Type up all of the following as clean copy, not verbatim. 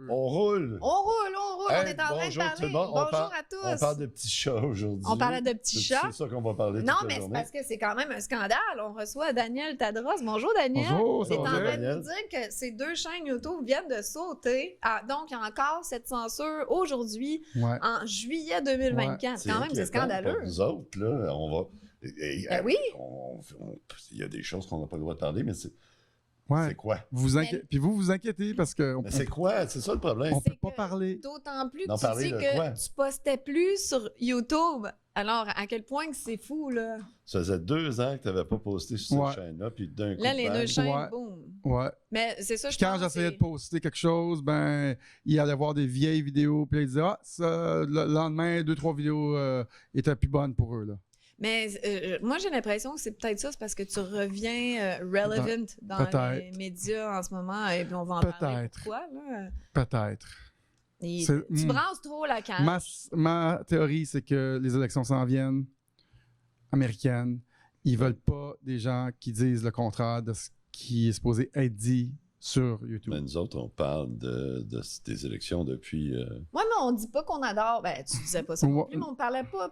On roule! On roule! On Hey, est en train de bonjour tout parler. le monde. Bonjour à tous. On parle de petits chats aujourd'hui. On parle de petits chats. C'est ça qu'on va parler Non, toute la mais c'est journée. parce que c'est quand même un scandale. On reçoit Daniel Tadros. Bonjour, Daniel. Bonjour, C'est ça en va train bien? de Daniel? nous dire que ces deux chaînes YouTube viennent de sauter. Donc, il y a encore cette censure aujourd'hui, Ouais. en juillet 2024. Quand même, c'est inquiétant scandaleux. pour nous autres, là, on va... Ben oui. Il y a des choses qu'on n'a pas le droit de parler, mais c'est Ouais. quoi? Puis vous vous inquiétez parce que Mais c'est quoi? C'est ça le problème. on peut C'est pas que- parler. D'autant plus Non, que tu parler dis de que quoi? tu postais plus sur YouTube. Alors, à quel point que c'est fou, là. Ça faisait 2 ans que tu n'avais pas posté sur Ouais. cette chaîne-là, puis d'un coup... Là, les deux chaînes, Ouais. boum. Ouais. Mais c'est ça, Puis je quand pense. j'essayais c'est- de poster quelque chose, ben, il allait voir des vieilles vidéos, puis là, il disait, ah, ça, le lendemain, 2-3 vidéos étaient plus bonnes pour eux, là. Mais moi, j'ai l'impression que c'est peut-être ça, c'est parce que tu reviens relevant dans les Peut-être. médias en ce moment, et puis on va en parler. Peut-être. Pourquoi, là? Peut-être. Et C'est- tu brasses trop la canne. Ma théorie, c'est que les élections s'en viennent, américaines. Ils veulent pas des gens qui disent le contraire de ce qui est supposé être dit sur YouTube. Mais nous autres, on parle des élections depuis... Moi, mais on dit pas qu'on adore. Ben, tu disais pas ça non Ouais. plus, mais on parlait pas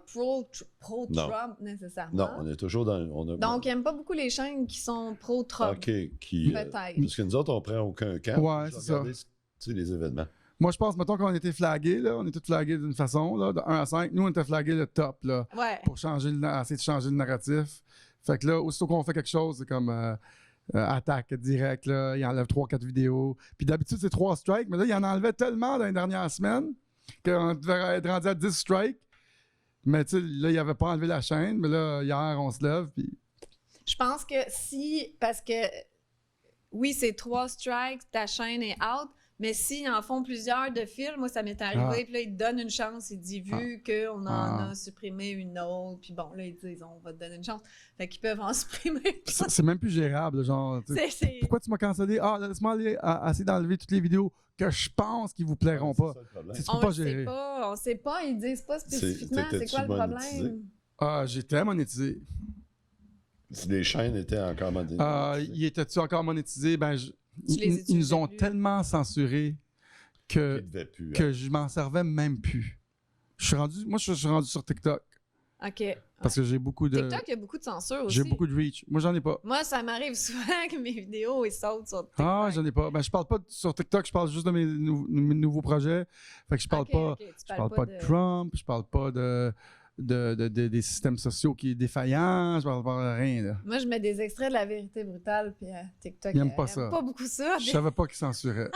pro-Trump nécessairement. Non, on est toujours dans... Donc, ils n'aiment pas beaucoup les chaînes qui sont pro-Trump. OK, qui... Peut-être. parce que nous autres, on prend aucun camp. Ouais, Je c'est ça. regardais, tu sais, les événements. Moi, je pense, mettons qu'on était flagués, là, on est tous flagués d'une façon, là, de 1 à 5. Nous, on était flagués le top, là, Ouais. pour essayer de changer le narratif. Fait que là, aussitôt qu'on fait quelque chose, c'est comme attaque directe, là, il enlève 3-4 vidéos. Puis d'habitude, c'est 3 strikes, mais là, il en enlevait tellement dans les dernières semaines qu'on devait être rendu à 10 strikes. Mais tu sais, là, il avait pas enlevé la chaîne, mais là, hier, on se lève, puis... Je pense que si, parce que oui, c'est 3 strikes, ta chaîne est out, mais s'ils en font plusieurs de fils, moi, ça m'est arrivé, puis là, ils te donnent une chance, ils disent, vu qu'on en a supprimé une autre, puis bon, là, ils disent, on va te donner une chance. Fait qu'ils peuvent en supprimer. C'est même plus gérable, genre... tu sais, C'est- pourquoi tu m'as cancellé? Ah, laisse-moi aller essayer d'enlever toutes les vidéos que je pense qu'ils vous plairont C'est pas. ça le problème. Tu On peux pas le sait gérer. pas, on sait pas, ils disent pas spécifiquement c'est t'étais-tu quoi le monétisé? problème. Ah, j'étais monétisé. Si les chaînes étaient encore monétisées. Il était-tu encore monétisé? Ben, Tu les ils nous ont utilisais plus. tellement censuré Ils que, devaient plus. que je m'en servais même plus. Moi, je suis rendu sur TikTok OK. parce que j'ai beaucoup de TikTok, il y a beaucoup de censure aussi. j'ai beaucoup de reach. Moi, j'en ai pas. Moi, ça m'arrive souvent que mes vidéos, ils sautent sur TikTok. Ah, j'en ai pas. Ben, je parle pas sur TikTok, je parle juste de mes nouveaux projets. Fait que je parle Ok, pas. ok, tu Je parle pas de Trump, je parle pas des systèmes sociaux qui est défaillant, je parle pas de rien, là. Moi, je mets des extraits de La Vérité Brutale, puis TikTok, Ils aiment pas ça. pas beaucoup ça. Je savais pas qu'ils censuraient.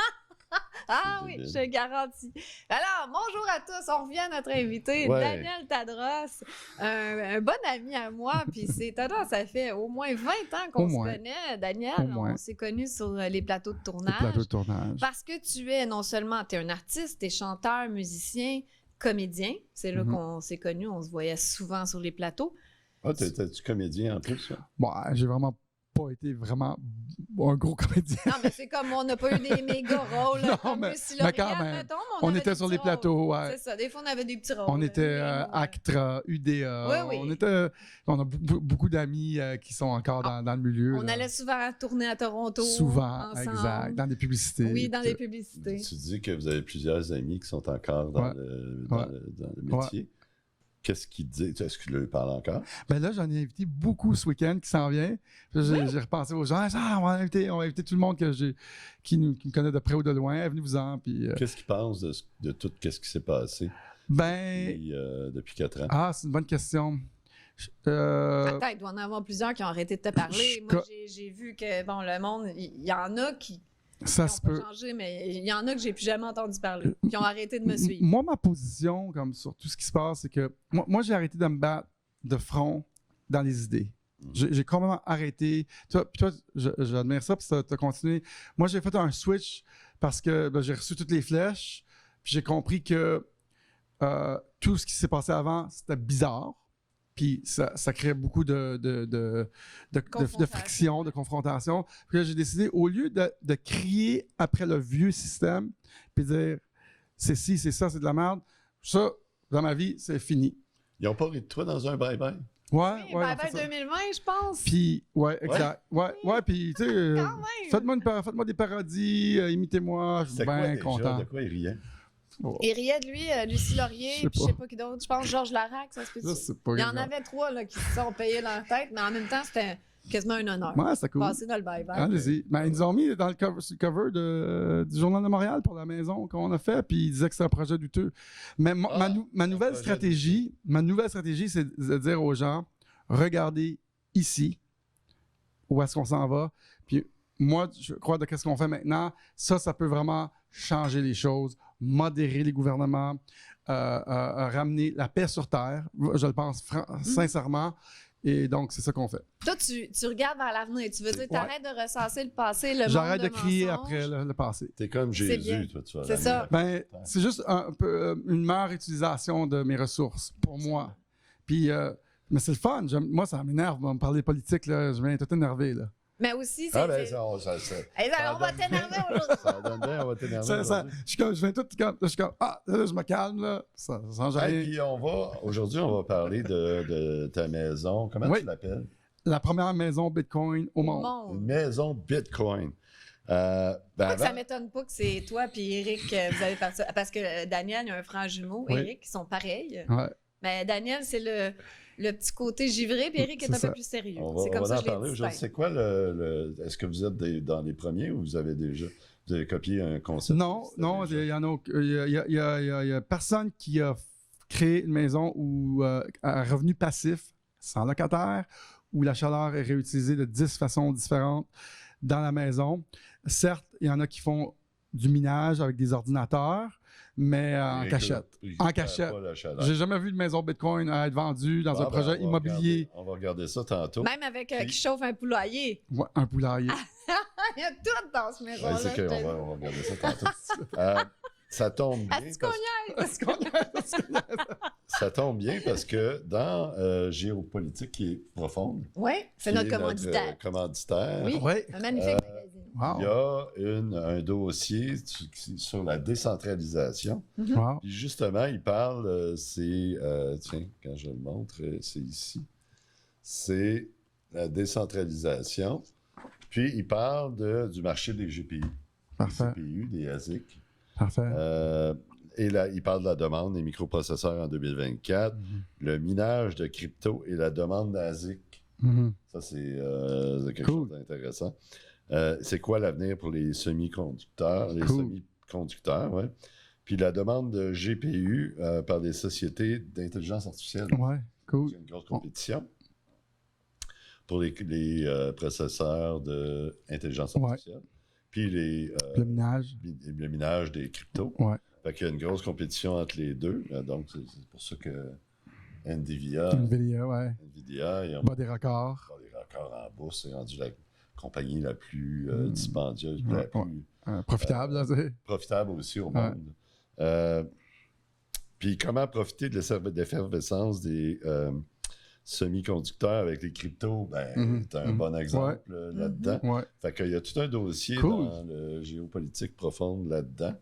Ah C'est oui, débile. je te garantis. Alors, bonjour à tous. On revient à notre invité, Ouais. Daniel Tadros, un bon ami à moi. Puis c'est Tadros, ça fait au moins 20 ans qu'on Au se moins. connaît. Daniel, Au moins. on s'est connus sur les plateaux de Le tournage. plateau de tournage. Parce que tu es non seulement t'es un artiste, t'es chanteur, musicien, comédien. C'est là Mhm. qu'on s'est connus. On se voyait souvent sur les plateaux. Ah, t'étais-tu comédien en plus, ça? Bon, j'ai vraiment pas été vraiment un gros comédien. Non, mais c'est comme on n'a pas eu des méga rôles. Non, comme mais- Lucie mais quand Lauriane, même. mettons, mais On avait était des sur petits les plateaux, rôles. ouais. C'est ça. Des fois, on avait des petits rôles. On était Ouais. ACTRA, UDA. Oui, oui. On a beaucoup d'amis qui sont encore dans le milieu. On là. allait souvent tourner à Toronto. Souvent, ensemble. exact. Dans des publicités. Oui, dans puis les tout. publicités. Tu dis que vous avez plusieurs amis qui sont encore dans, Ouais. dans le métier. Qu'est-ce qu'ils disent? Est-ce que tu leur parles encore? Ben là, j'en ai invité beaucoup ce week-end qui s'en vient. Puis j'ai repensé aux gens. On va inviter tout le monde qui me connaît de près ou de loin. Venez-vous-en. Puis, Qu'est-ce qu'ils pensent de tout ce qui s'est passé ben, depuis 4 ans? c'est une bonne question. Peut-être, il doit en avoir plusieurs qui ont arrêté de te parler. je- Moi, j'ai vu que, bon, le monde, il y en a qui Ça n'ont se pas peut. changé, mais il y en a que j'ai plus jamais entendu parler, qui ont arrêté de me suivre. Moi, ma position comme sur tout ce qui se passe, c'est que moi j'ai arrêté de me battre de front dans les idées. J'ai complètement arrêté. Toi, j'admire ça, puis tu as continué. Moi, j'ai fait un switch parce que j'ai reçu toutes les flèches, puis j'ai compris que tout ce qui s'est passé avant, c'était bizarre. Puis ça crée beaucoup de friction, de confrontation. Puis là, j'ai décidé, au lieu de crier après le vieux système, puis dire c'est ci, c'est ça, c'est de la merde, ça, dans ma vie, c'est fini. Ils n'ont pas ri de toi dans un bye-bye? Ouais, Oui, ouais. Bye Bye 2020, je pense. Puis, ouais, exact. Ouais, puis, tu sais, Quand même. faites-moi des parodies, imitez-moi, je suis C'était quoi bien déjà? content. De quoi il riait? Oh, Il riait de lui, Lucie Je Laurier, sais puis je pas. sais pas qui d'autre. Je pense Georges Larac, ça se peut. je sais pas. Il y en avait 3 là, qui se sont payés leur tête, mais en même temps, c'était quasiment un honneur. Ouais, c'était cool. Passer dans le bye-bye. Allez-y. Ben, ils nous ont mis sur le cover du Journal de Montréal pour la maison qu'on a fait, puis ils disaient que c'est un projet douteux. Mais ma nouvelle stratégie, c'est de dire aux gens, regardez ici, où est-ce qu'on s'en va, puis moi, je crois de qu'est-ce qu'on fait maintenant, ça peut vraiment changer les choses, modérer les gouvernements, ramener la paix sur Terre, je le pense sincèrement. Et donc, c'est ça qu'on fait. Toi, tu regardes vers l'avenir. Tu veux dire, t'arrêtes de ressasser le passé, le J'arrête monde de crier mensonges. après le passé. T'es comme C'est bien. Jésus, toi, tu vois. C'est ça. Ben, c'est juste un peu une meilleure utilisation de mes ressources pour moi. Puis, mais c'est le fun. Moi, ça m'énerve. On me parler politique, là. Je viens tout énervé, là. Mais aussi, c'est. Ah, ben, on ça va donne t'énerver bien. aujourd'hui. Ça donne bien, on va t'énerver. Je viens tout comme. Je suis comme, là, je me calme, là. Ça change Et rien. puis, aujourd'hui, on va parler de ta maison. Comment Oui. tu l'appelles? La première maison Bitcoin au monde. Une maison Bitcoin. Moi, Ben, ça m'étonne pas que c'est toi et Eric, vous avez parti. Parce que Daniel, il y a un frère jumeau, Oui. Eric, qui sont pareils. Ouais. Mais Daniel, c'est le petit côté givré, puis Eric est un C'est ça. peu plus sérieux. on C'est va comme ça en que je l'ai parler dit. aujourd'hui. C'est quoi est-ce que vous êtes dans les premiers ou vous avez copié un concept? Non, il y en a. Il y a personne qui a créé une maison où à revenu passif, sans locataire, où la chaleur est réutilisée de 10 façons différentes dans la maison. Certes, il y en a qui font du minage avec des ordinateurs, mais en cachette. En cachette. J'ai jamais vu de maison Bitcoin à être vendue dans un projet immobilier. On va regarder ça tantôt. Même avec qui chauffe un poulailler. Ouais, un poulailler. Il y a tout dans ce maison-là. Ouais, c'est je te qu'on va regarder ça tantôt. Ça tombe bien. Est-ce qu'on y est? Ça tombe bien parce que dans Géopolitique qui est profonde, Oui, c'est qui notre est commanditaire. commanditaire, Oui, Ouais. un magnifique magazine. Wow. il y a un dossier sur la décentralisation. Wow. Puis justement, il parle, tiens, quand je le montre, c'est ici. C'est la décentralisation. Puis il parle du marché des GPU, Parfait. des CPU, des ASIC. Parfait. Et là, il parle de la demande des microprocesseurs en 2024, le minage de crypto et la demande d'ASIC. Mhm. Ça, c'est quelque Cool. chose d'intéressant. C'est quoi l'avenir pour les semi-conducteurs? Les Cool. semi-conducteurs, oui. Puis la demande de GPU par des sociétés d'intelligence artificielle. Ouais, cool. C'est une grosse compétition pour les processeurs d'intelligence artificielle. Puis Le minage. le minage des cryptos. Ouais. Fait qu'il y a une grosse compétition entre les deux. Donc, c'est pour ça que NVIDIA, Nvidia, ils ont Bas des records. des records en bourse. C'est rendu la compagnie la plus dispendieuse, Ouais, la plus Profitable, là, tu sais. profitable aussi au Ouais. monde. Puis comment profiter de l'effervescence des semi-conducteurs avec les cryptos? C'est un bon exemple là-dedans. Ouais. Fait qu'il y a tout un dossier Cool. dans le géopolitique profonde là-dedans.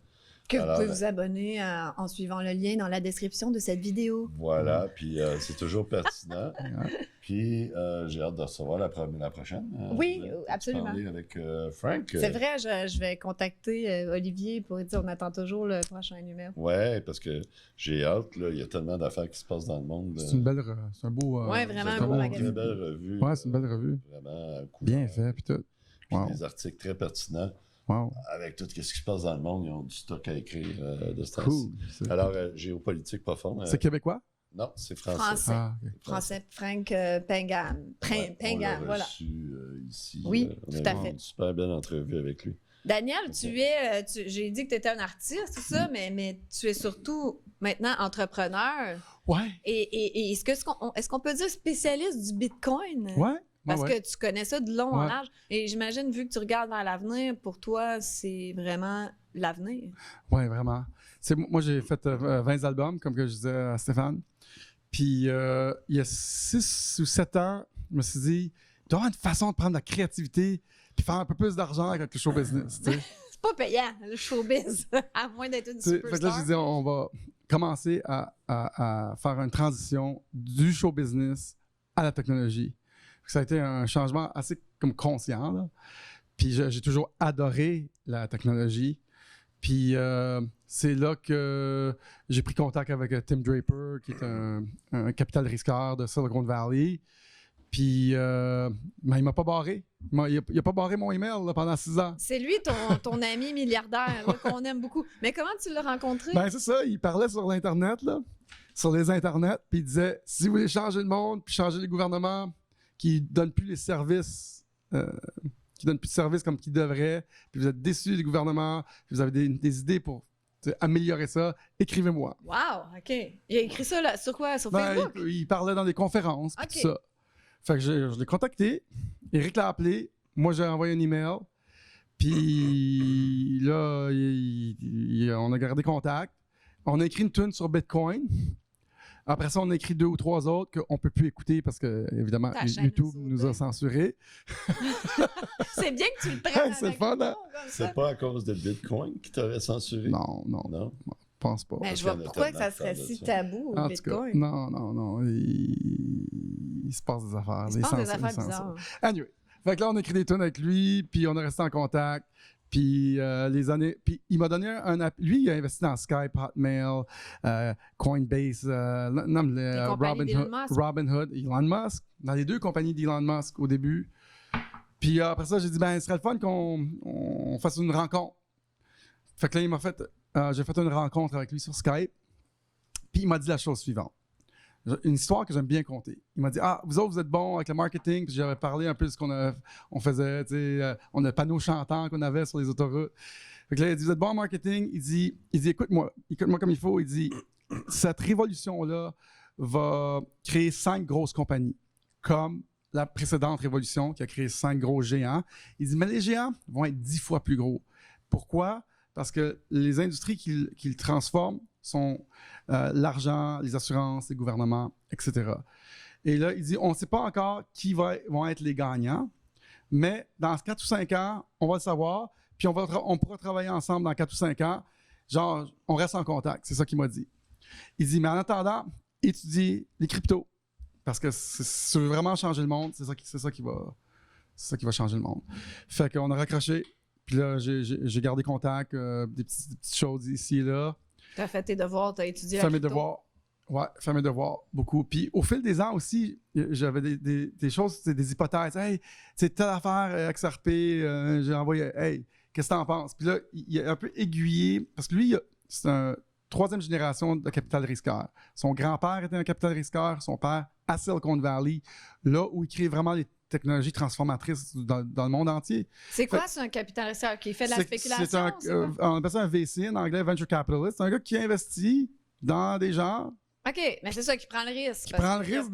Que Alors, vous pouvez vous abonner en suivant le lien dans la description de cette vidéo. Voilà, puis c'est toujours pertinent. Puis j'ai hâte de recevoir la prochaine. Oui, Vous allez absolument. parler avec Frank. C'est vrai, je vais contacter Olivier pour lui dire on attend toujours le prochain numéro. Ouais, parce que j'ai hâte. Là, il y a tellement d'affaires qui se passent dans le monde. C'est une belle. C'est un beau. Ouais, vraiment C'est un beau une magazine. très belle revue. Ouais, c'est une belle revue. Vraiment Bien fait, puis tout. Puis Wow. des articles très pertinents. Wow. Avec tout ce qui se passe dans le monde, ils ont du stock à écrire de ce Cool. temps-ci. Alors, géopolitique profonde. C'est québécois? Non, c'est français. Français. Ah, ok. Français, Frank Pengam. Ouais, on l'a Pengam, voilà. reçu, ici. Oui, On tout a à eu fait. une super belle entrevue avec lui. Daniel, j'ai dit que tu étais un artiste, tout ça, mais tu es surtout maintenant entrepreneur. Ouais. Et est-ce qu'on peut dire spécialiste du Bitcoin? Ouais. Parce ouais. que tu connais ça de long en Ouais. large. Et j'imagine, vu que tu regardes vers l'avenir, pour toi, c'est vraiment l'avenir. Oui, vraiment. Moi, j'ai fait 20 albums, comme que je disais à Stéphane. Puis, il y a 6 ou 7 ans, je me suis dit, il doit y avoir une façon de prendre la créativité puis faire un peu plus d'argent avec le show business. Tu sais. C'est pas payant, le showbiz, à moins d'être une Tu sais, fait que là, superstar. je dis, on va commencer à faire une transition du show business à la technologie. Ça a été un changement assez comme conscient, là. Puis j'ai toujours adoré la technologie. Puis c'est là que j'ai pris contact avec Tim Draper, qui est un capital risqueur de Silicon Valley. Puis il m'a pas barré. Il a pas barré mon email là, pendant 6 ans. C'est lui, ton ami milliardaire, là, qu'on aime beaucoup. Mais comment tu l'as rencontré? Ben c'est ça, il parlait sur l'Internet, là, sur les Internets, puis il disait, si vous voulez changer le monde, puis changer les gouvernements qui ne donnent plus les services, qui donnent plus de services comme qu'ils devraient, puis vous êtes déçus du gouvernement, puis vous avez des idées pour améliorer ça, écrivez-moi. Wow, OK. Il a écrit ça là, sur quoi? Sur Facebook? Il parlait dans des conférences, puis OK. tout ça. Fait que je l'ai contacté, Eric l'a appelé, moi j'ai envoyé un email, puis là, on a gardé contact. On a écrit une tune sur Bitcoin. Après ça, on a écrit 2 ou 3 autres qu'on ne peut plus écouter parce que, évidemment, Ta chaîne YouTube a sauté. nous a censurés. C'est bien que tu le prennes Hey, c'est avec le fun, humour, hein? comme ça. C'est pas à cause de Bitcoin qui t'aurait censuré? Non, Non? je pense pas. Mais Parce je vois qu'il y en a pourquoi que ça tellement serait qui si parlent de ça. tabou, En tout cas, Bitcoin. non. Il se passe des affaires. Il se Les passe des censures, affaires les censures. bizarres. Anyway. Fait que là, on a écrit des tunes avec lui, puis on est resté en contact. Puis les années. Puis il m'a donné lui, il a investi dans Skype, Hotmail, Coinbase, Robinhood, Elon Musk, dans les 2 compagnies d'Elon Musk au début. Puis après ça, j'ai dit, ben, ce serait le fun qu'on fasse une rencontre. Fait que là, j'ai fait une rencontre avec lui sur Skype. Puis il m'a dit la chose suivante. Une histoire que j'aime bien compter. Il m'a dit, vous autres, vous êtes bons avec le marketing. Puis j'avais parlé un peu de ce qu'on faisait. On a le panneau chantant qu'on avait sur les autoroutes. Fait que là, il dit, vous êtes bons en marketing. Il dit, écoute-moi comme il faut. Il dit, cette révolution-là va créer 5 grosses compagnies, comme la précédente révolution qui a créé 5 gros géants. Il dit, mais les géants vont être 10 fois plus gros. Pourquoi? Parce que les industries qu'ils transforment sont l'argent, les assurances, les gouvernements, etc. Et là, il dit, on ne sait pas encore qui vont être les gagnants, mais dans 4 ou 5 ans, on va le savoir, puis on pourra travailler ensemble dans 4 ou 5 ans. Genre, on reste en contact. C'est ça qu'il m'a dit. Il dit, mais en attendant, étudie les cryptos, parce que si tu veux vraiment changer le monde, c'est ça qui va changer le monde. Fait qu'on a raccroché, puis là, j'ai gardé contact, des petites choses ici et là. T'as fait tes devoirs, t'as étudié la Faire mes crypto. devoirs. Ouais, faire mes devoirs, beaucoup. Puis au fil des ans aussi, j'avais des choses, des hypothèses. Hey, c'est telle affaire, XRP, j'ai envoyé, hey, qu'est-ce que t'en penses? Puis là, il a un peu aiguillé, parce que lui, c'est un 3e génération de capital risqueur. Son grand-père était un capital risqueur, son père à Silicon Valley, là où il crée vraiment les technologies transformatrices dans le monde entier. C'est quoi, c'est un capital risqueur qui fait de la spéculation? C'est on appelle ça un VC, en anglais, Venture Capitalist. C'est un gars qui investit dans des gens. OK, mais c'est ça qui prend le risque. Qui prend le risque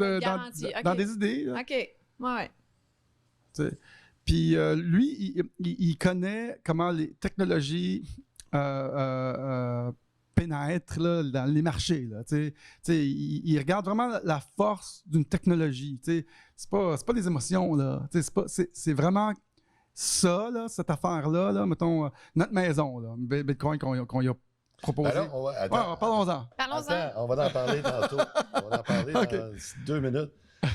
dans des idées. Là. OK, ouais. Puis lui, il connaît comment les technologies pénètrent là, dans les marchés. Là, il regarde vraiment la force d'une technologie. C'est pas des émotions. Là, c'est vraiment ça, là, cette affaire-là, là, mettons, notre maison, là, Bitcoin qu'on y a proposé. Alors, parlons-en. Parlons-en. On va en parler tantôt. On va en parler dans 2 minutes.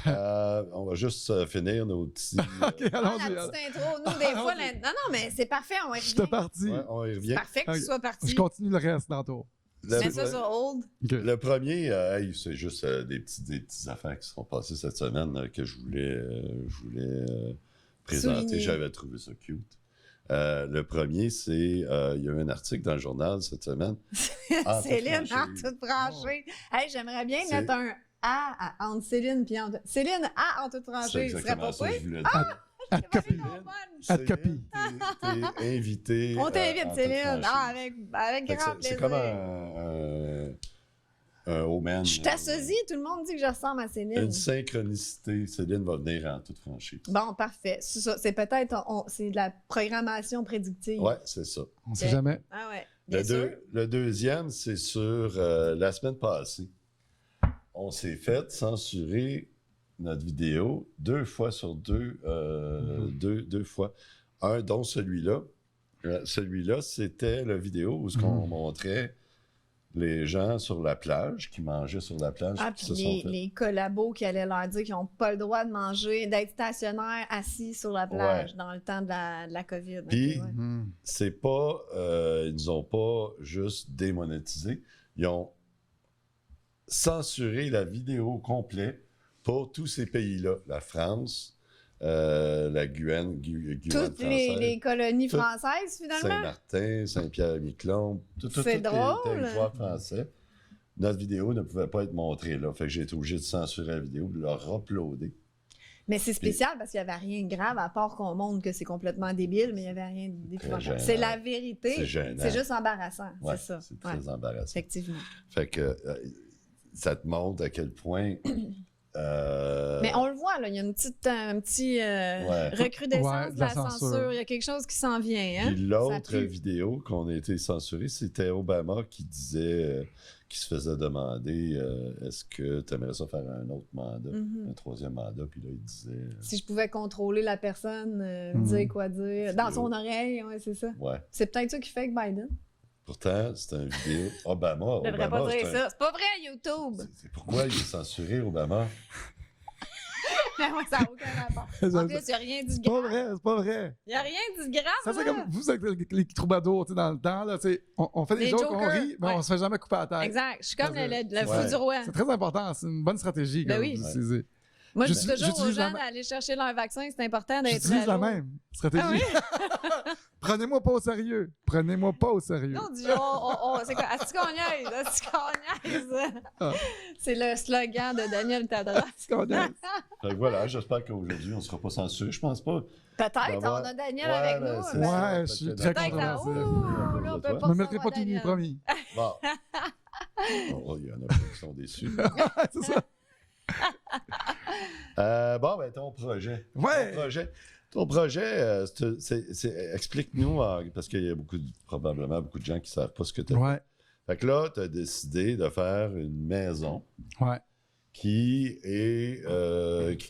On va juste finir nos petits... OK, La allons-y. petite intro, nous, des fois... Non, mais c'est parfait, on y Je suis revient. parti. Ouais, on y C'est revient. parfait que tu Ok. sois parti. Je continue le reste tantôt. Mets ça sur hold. Le premier, c'est juste des petites affaires qui sont passées cette semaine que je voulais présenter. Souligner. J'avais trouvé ça cute. Le premier, c'est il y a eu un article dans le journal cette semaine. Céline, franchir. toute franchée. Hey, j'aimerais bien C'est- mettre un A entre Céline puis entre... Céline, A en toute C'est franchée. Ce serait exactement pas ça que pire. je voulais dire. À te copier. À te Céline, t'es invité. On t'invite, en toute Céline. franchise. Avec Fait que grand c'est plaisir. comme un omen. Je t'associe, tout le monde dit que je ressemble à Céline. Une synchronicité. Céline va venir en toute franchise. Bon, parfait. C'est ça. C'est peut-être... c'est de la programmation prédictive. Ouais, c'est ça. On sait jamais. Ah ouais, bien sûr. Le deuxième, c'est sur la semaine passée. On s'est fait censurer notre vidéo 2 fois sur 2, deux fois. Un, dont celui-là. Celui-là, c'était la vidéo où on montrait les gens sur la plage, qui mangeaient sur la plage, Ah, qui puis se sont fait... les collabos qui allaient leur dire qu'ils n'ont pas le droit de manger, d'être stationnaires assis sur la plage dans le temps de la COVID. Puis, Ok, ouais. c'est pas... ils nous ont pas juste démonétisé, ils ont censuré la vidéo complète pour tous ces pays-là. La France, la Guyane Toutes française, les colonies Tout- françaises, finalement. Saint-Martin, Saint-Pierre-et-Miquelon, C'est les drôle. territoires français. Notre vidéo ne pouvait pas être montrée là. Fait que j'ai été obligé de censurer la vidéo, de la uploader. Mais c'est spécial parce qu'il n'y avait rien de grave, à part qu'on montre que c'est complètement débile, mais il n'y avait rien d'épouvantable. gênant. C'est la vérité. C'est gênant. C'est juste embarrassant, Ouais, c'est ça. c'est très Ouais, embarrassant. effectivement. Fait que ça te montre à quel point... Mais on le voit, là, il y a un petit recrudescence Ouais, de la censure. Il y a quelque chose qui s'en vient. Hein? Puis Ça l'autre pue. vidéo qu'on a été censurée, c'était Obama qui disait, qui se faisait demander est-ce que tu aimerais ça faire un autre mandat, Mhm. un troisième mandat, puis là il disait Si je pouvais contrôler la personne, Mhm. dire quoi dire, dans son oreille, ouais, c'est ça. ouais. C'est peut-être ça qui fait que Biden Pourtant, c'était une vidéo Obama. ne devrait Obama, pas dire c'est un- ça. C'est pas vrai, YouTube! c'est pourquoi il est censuré, Obama? Ouais, ça n'a aucun rapport. En plus, il n'y a rien dit C'est de pas grave. vrai, c'est pas vrai. Il n'y a rien dit de grave. Ça, c'est là. comme vous, avec les troubadours, tu sais, dans le temps, là, tu sais, on fait des Les jokes, on jokers, rit, mais ouais. on se fait jamais couper la tête. Exact. Je suis comme Parce que- le fou Ouais. du roi. C'est très important, c'est une bonne stratégie Ben que oui. vous utilisez. Moi, je dis toujours aux j'utilise gens la- d'aller chercher leur vaccin. C'est important d'être J'utilise à la jour. même stratégie. Ah oui? Prenez-moi pas au sérieux. Prenez-moi pas au sérieux. Non, on dit, c'est quoi? Est-ce qu'on niaise? Est-ce qu'on niaise? Ah. C'est le slogan de Daniel Tadros. Scandale. Fait que voilà, j'espère qu'aujourd'hui, on ne sera pas censuré. Je pense pas. Peut-être, Ben, on a Daniel ouais, avec ben, nous. c'est ben, ça. Ouais, Peut-être je suis que très dans- Peut-être content. que- Ouh, ouh, là, on peut pas Je me mettrai pas savoir tout nu, Daniel. promis. Bon. Oh, il y en a qui sont déçus. C'est ça. Bon, ben, ton projet. Ouais. Ton projet, explique-nous, parce qu'il y a probablement beaucoup de gens qui ne savent pas ce que tu as fait. Ouais. Fait que là, tu as décidé de faire une maison Ouais. qui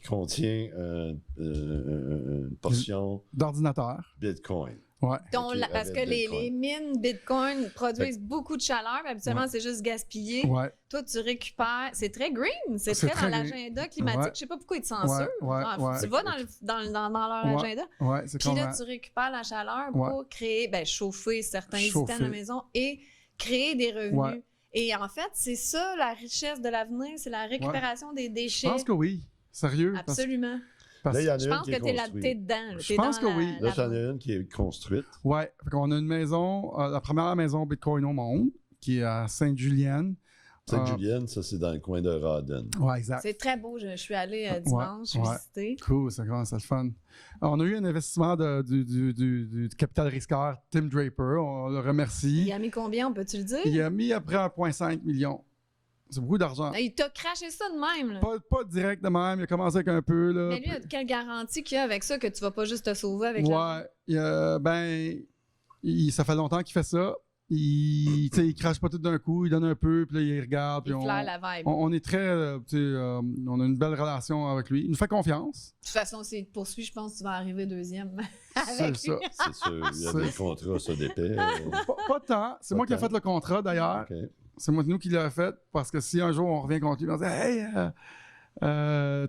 contient une portion D'ordinateur. Bitcoin. Ouais. Ok, Parce avec que les Bitcoin. mines Bitcoin produisent beaucoup de chaleur, puis habituellement, Ouais. c'est juste gaspillé. Ouais. Toi, tu récupères. C'est très green, c'est C'est très dans très green. l'agenda climatique. Ouais. Je sais pas pourquoi ils te censurent. Ouais, Genre, ouais. Tu vas dans leur Ouais. agenda. Ouais, c'est Puis comment. là, tu récupères la chaleur Ouais. pour créer, chauffer certains Chauffer. items à la maison et créer des revenus. Ouais. Et en fait, c'est ça la richesse de l'avenir, c'est la récupération des Je déchets. pense que oui. Sérieux. Absolument. Parce- Là, il y en a Je une pense qui que est t'es là, construite. t'es dedans. là. Je T'es pense dans que oui. Là, tu en as une qui est construite. Ouais. Fait qu'on a une maison, la première maison Bitcoin au monde, qui est à Sainte-Julienne. Sainte-Julienne, ça, c'est dans le coin de Rawdon. Ouais, exact. C'est très beau. Je suis allée dimanche, j'ai ouais. visité. Cool, ça commence à être fun. On a eu un investissement du capital risqueur Tim Draper. On le remercie. Il a mis combien, on peut-tu le dire? Il a mis après 1,5 million. C'est beaucoup d'argent. Il t'a craché ça de même. Là. Pas direct de même. Il a commencé avec un peu. Là. Mais lui, quelle garantie qu'il y a avec ça que tu vas pas juste te sauver avec l'argent? Ouais. Ça fait longtemps qu'il fait ça. Il crache pas tout d'un coup. Il donne un peu. Puis là, il regarde. Puis Il flaire la vibe. on est très. On a une belle relation avec lui. Il nous fait confiance. De toute façon, s'il te poursuit, je pense que tu vas arriver deuxième. C'est avec ça. lui. C'est sûr. Il y a C'est- des contrats, ça d'épais. Pas tant. C'est Pas moi qui ai tant. fait le contrat d'ailleurs. OK. C'est nous qui l'a fait parce que si un jour on revient contre lui, on dit hey,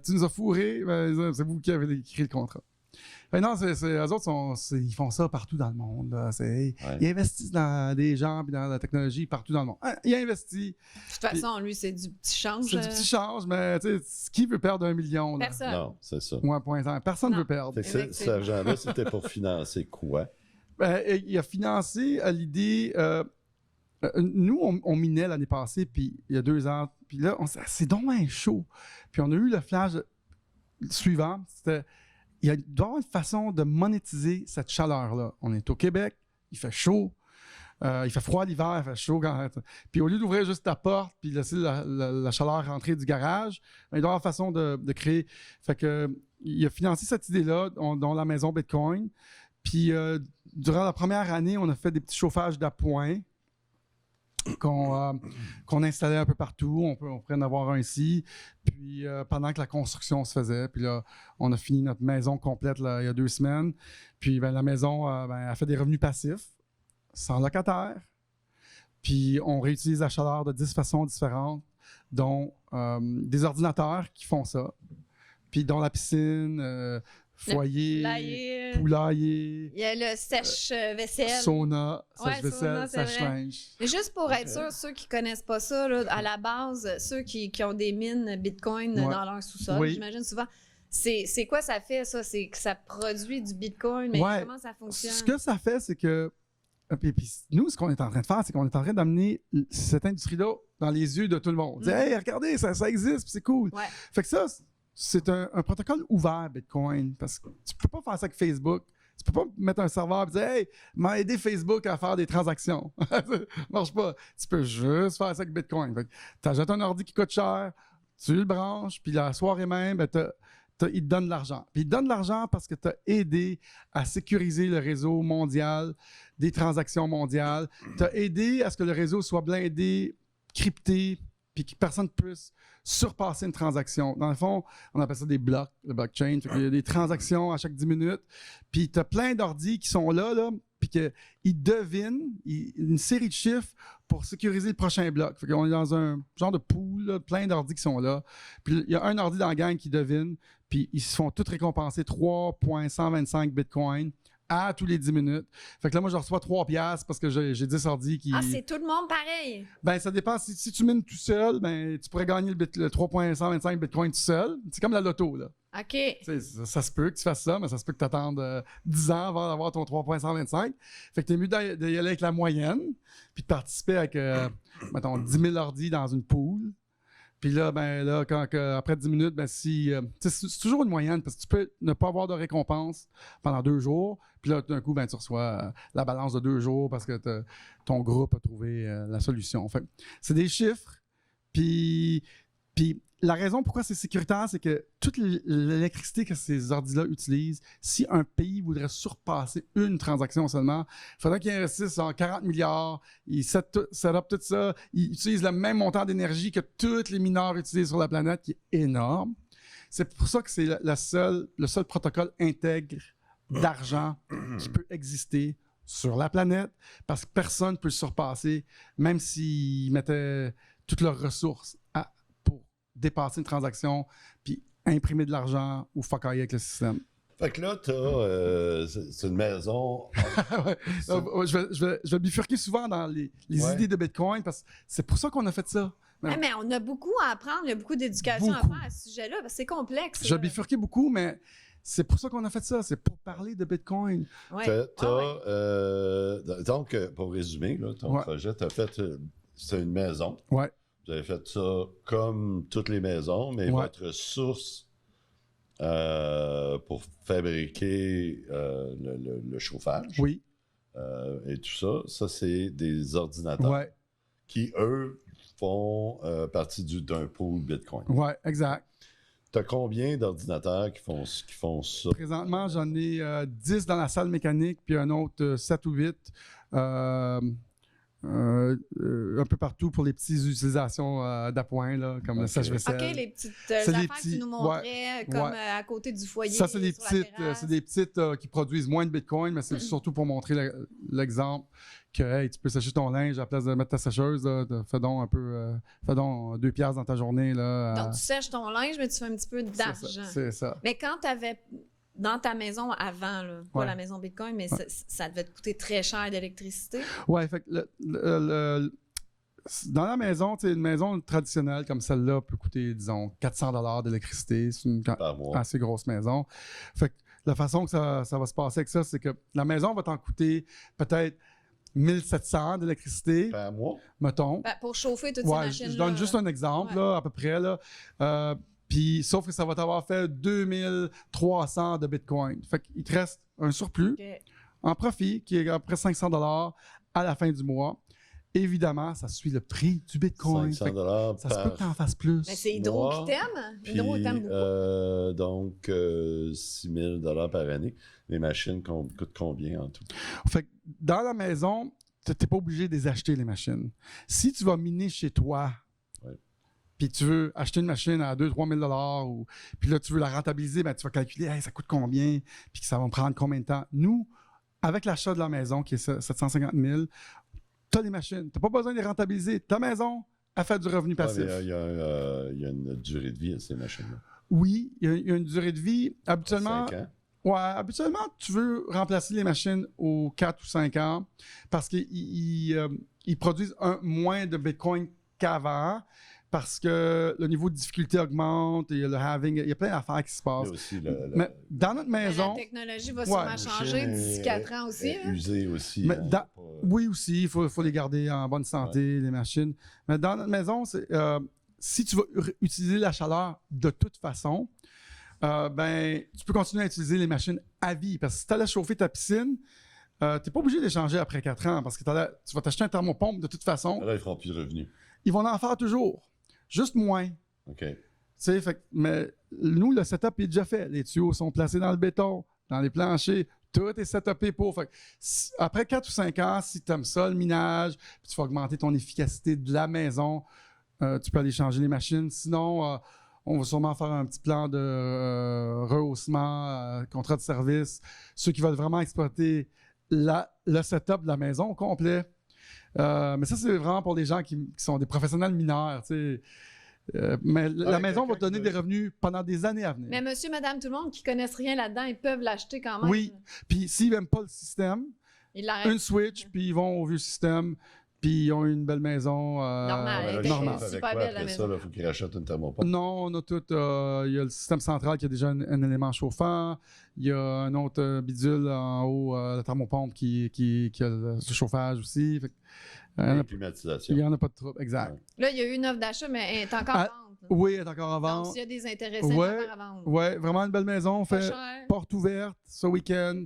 tu nous as fourré, ben, c'est vous qui avez écrit le contrat. Fait non, eux autres, ils font ça partout dans le monde. Là. Ouais. Ils investissent dans des gens et dans la technologie partout dans le monde. Ils investissent. De toute façon, lui, c'est du petit change. C'est du petit change, mais tu sais, qui veut perdre 1 million? Là? Personne. Non, c'est ça. Ou 1,5. Personne ne Non. veut perdre. Fait que cet Effectivement. argent-là, c'était pour financer quoi? Il a financé l'idée. Nous, on minait l'année passée, puis il y a 2 ans. Puis là, c'est donc un chaud. Puis on a eu le flash suivant. Il doit y avoir une façon de monétiser cette chaleur-là. On est au Québec, il fait chaud. Il fait froid l'hiver, il fait chaud. Puis au lieu d'ouvrir juste ta porte puis laisser la chaleur rentrer du garage, il doit y avoir une façon de créer. Fait que il a financé cette idée-là, dont la maison Bitcoin. Puis durant la première année, on a fait des petits chauffages d'appoint qu'on installait un peu partout. On pourrait en avoir un ici. Puis pendant que la construction se faisait, puis là, on a fini notre maison complète là, il y a 2 semaines. Puis la maison a fait des revenus passifs, sans locataire. Puis on réutilise la chaleur de 10 façons différentes, dont des ordinateurs qui font ça, puis dont la piscine, foyer, poulailler. Il y a le sèche-vaisselle. Sauna, Ouais, sèche-vaisselle, sauna, c'est vrai. sèche-linge. Mais juste pour être sûr, ceux qui connaissent pas ça, là, à la base, ceux qui ont des mines Bitcoin Ouais. dans leur sous-sol, Oui. j'imagine souvent, c'est quoi ça fait, ça? C'est que ça produit du Bitcoin, mais Ouais. comment ça fonctionne? Ce que ça fait, c'est que. Puis nous, ce qu'on est en train de faire, c'est qu'on est en train d'amener cette industrie-là dans les yeux de tout le monde. Dire, hey, regardez, ça existe, puis c'est cool. Ouais. Fait que ça, c'est un protocole ouvert, Bitcoin, parce que tu peux pas faire ça avec Facebook. Tu peux pas mettre un serveur et dire, hey, m'a aidé Facebook à faire des transactions. Ça marche pas. Tu peux juste faire ça avec Bitcoin. Fait que t'achètes un ordi qui coûte cher, tu le branches, puis la soirée même, ben, il te donne de l'argent. Puis il te donne de l'argent parce que tu as aidé à sécuriser le réseau mondial des transactions mondiales. Tu as aidé à ce que le réseau soit blindé, crypté, puis que personne ne puisse surpasser une transaction. Dans le fond, on appelle ça des blocs, le blockchain. Il y a des transactions à chaque 10 minutes. Puis tu as plein d'ordis qui sont là puis qu'ils devinent une série de chiffres pour sécuriser le prochain bloc. Fait qu'on est dans un genre de pool, là, plein d'ordis qui sont là. Puis il y a un ordi dans la gang qui devine, puis ils se font tous récompenser 3,125 Bitcoin à tous les 10 minutes. Fait que là, moi, je reçois 3 piastres parce que j'ai 10 ordis qui... Ah, c'est tout le monde pareil! Ben, ça dépend. Si tu mines tout seul, ben, tu pourrais gagner le 3,125 Bitcoin tout seul. C'est comme la loto, là. OK. Tu sais, ça se peut que tu fasses ça, mais ça se peut que tu attendes 10 ans avant d'avoir ton 3,125. Fait que t'es mieux d'y aller avec la moyenne, puis de participer avec, mettons, 10 000 ordis dans une pool. Puis là, après 10 minutes, ben c'est toujours une moyenne, parce que tu peux ne pas avoir de récompense pendant 2 jours. Puis là, d'un coup, ben, tu reçois la balance de 2 jours parce que ton groupe a trouvé la solution. Fait c'est des chiffres, puis la raison pourquoi c'est sécuritaire, c'est que toute l'électricité que ces ordis-là utilisent, si un pays voudrait surpasser une transaction seulement, il faudrait qu'ils investissent en 40 milliards, ils set up tout ça, ils utilisent le même montant d'énergie que tous les mineurs utilisent sur la planète, qui est énorme. C'est pour ça que c'est le seul protocole intègre d'argent qui peut exister sur la planète, parce que personne ne peut le surpasser, même s'ils mettaient toutes leurs ressources pour dépasser une transaction, puis imprimer de l'argent ou fucker avec le système. Fait que là, c'est une maison. Ouais. Je vais bifurquer souvent dans les idées de Bitcoin, parce que c'est pour ça qu'on a fait ça. Ah, mais on a beaucoup à apprendre, il y a beaucoup d'éducation à faire à ce sujet-là, parce que c'est complexe. Je vais bifurquer beaucoup, mais c'est pour ça qu'on a fait ça. C'est pour parler de Bitcoin. Ouais. Donc, pour résumer, là, ton projet, tu as fait... c'est une maison. Ouais. Vous avez fait ça comme toutes les maisons, mais votre source pour fabriquer le chauffage et tout ça, c'est des ordinateurs qui, eux, font partie d'un pool Bitcoin. Oui, exact. Tu as combien d'ordinateurs qui font ça? Présentement, j'en ai 10 dans la salle mécanique, puis un autre 7 ou 8 un peu partout pour les petites utilisations d'appoint, là, comme le sèche-vaisselle. OK, les petites affaires que tu nous montrais comme à côté du foyer. Ça, c'est des petites qui produisent moins de Bitcoin, mais c'est surtout pour montrer l'exemple que hey, tu peux sécher ton linge à la place de mettre ta sécheuse. Fais donc 2 piastres dans ta journée. Là, donc, tu sèches ton linge, mais tu fais un petit peu d'argent. C'est ça. Mais quand tu avais... Dans ta maison avant, là, pas la maison Bitcoin, mais ça devait te coûter très cher d'électricité. Oui, fait que dans la maison, une maison traditionnelle comme celle-là peut coûter, disons, 400 $ d'électricité. C'est une assez grosse maison. Fait que la façon que ça va se passer avec ça, c'est que la maison va t'en coûter peut-être 1700 d'électricité. Par mois? Mettons. Ben, pour chauffer toutes ces machines-là. Je donne juste un exemple, là, à peu près. Là. Puis, sauf que ça va t'avoir fait 2300 de Bitcoin. Fait qu'il te reste un surplus en profit qui est à peu près 500 $ à la fin du mois. Évidemment, ça suit le prix du Bitcoin. 500 $ ça se peut que tu en fasses plus. Mais c'est Hydro qui t'aime. Hydro t'aime beaucoup. Donc, 6 000 $ par année. Les machines coûtent combien en tout? Fait que dans la maison, tu n'es pas obligé de les acheter, les machines. Si tu vas miner chez toi, puis tu veux acheter une machine à 2-3 000 $, puis là, tu veux la rentabiliser, ben, tu vas calculer hey, ça coûte combien, puis que ça va me prendre combien de temps. Nous, avec l'achat de la maison, qui est 750 000, tu as les machines. Tu n'as pas besoin de les rentabiliser. Ta maison, elle fait du revenu Ouais, passif. mais il y a une durée de vie à ces machines-là. Oui, il y a une durée de vie. Habituellement, 5 ans. ouais, habituellement, tu veux remplacer les machines aux 4 ou 5 ans parce qu'ils produisent moins de Bitcoin qu'avant parce que le niveau de difficulté augmente et le halving, il y a plein d'affaires qui se Il passent. y a aussi Mais dans notre Mais maison, la technologie va Ouais, sûrement la changer machine d'ici est- 4 ans aussi. est hein. usée aussi. Mais hein, dans- pas- oui aussi, il faut les garder en bonne santé, les machines. Mais dans notre maison, si tu vas utiliser la chaleur de toute façon, ben, tu peux continuer à utiliser les machines à vie. Parce que si tu allais chauffer ta piscine, tu n'es pas obligé d'échanger après 4 ans parce que tu vas t'acheter un thermopompe de toute façon. Là, ils ne feront plus de revenus. Ils vont en faire toujours, juste moins. OK. Tu sais, mais nous, le setup est déjà fait. Les tuyaux sont placés dans le béton, dans les planchers. Tout est setupé pour. Fait que après 4 ou 5 ans, si tu aimes ça, le minage, puis tu vas augmenter ton efficacité de la maison, tu peux aller changer les machines. Sinon, on va sûrement faire un petit plan de rehaussement, contrat de service. Ceux qui veulent vraiment exploiter le setup de la maison au complet. Mais ça, c'est vraiment pour les gens qui sont des professionnels mineurs. Tu sais. Mais la maison va te donner des revenus pendant des années à venir. Mais monsieur, madame, tout le monde qui ne connaissent rien là-dedans, ils peuvent l'acheter quand même. Oui. Puis s'ils n'aiment pas le système, Ils l'arrêtent. une switch, puis ils vont au vieux système, puis ils ont une belle maison. Normale, Ouais, là, elle ils est font normal. avec super quoi belle, la après ça, maison. il faut qu'ils rachètent une thermopompe. Non, on a tout. Il y a le système central qui a déjà un élément chauffant. Il y a un autre bidule en haut, la thermopompe qui a le chauffage aussi. Fait que, il Et n'y climatisation. en a pas de trouble. Exact. Ouais. Là, il y a eu une offre d'achat, mais elle est encore en Ah, vente. Oui, elle est encore en Donc, vente. s'il y a des intéressés, elle est Ouais. encore à vendre. Oui, vraiment une belle maison. On Pas fait cher. porte ouverte ce week-end.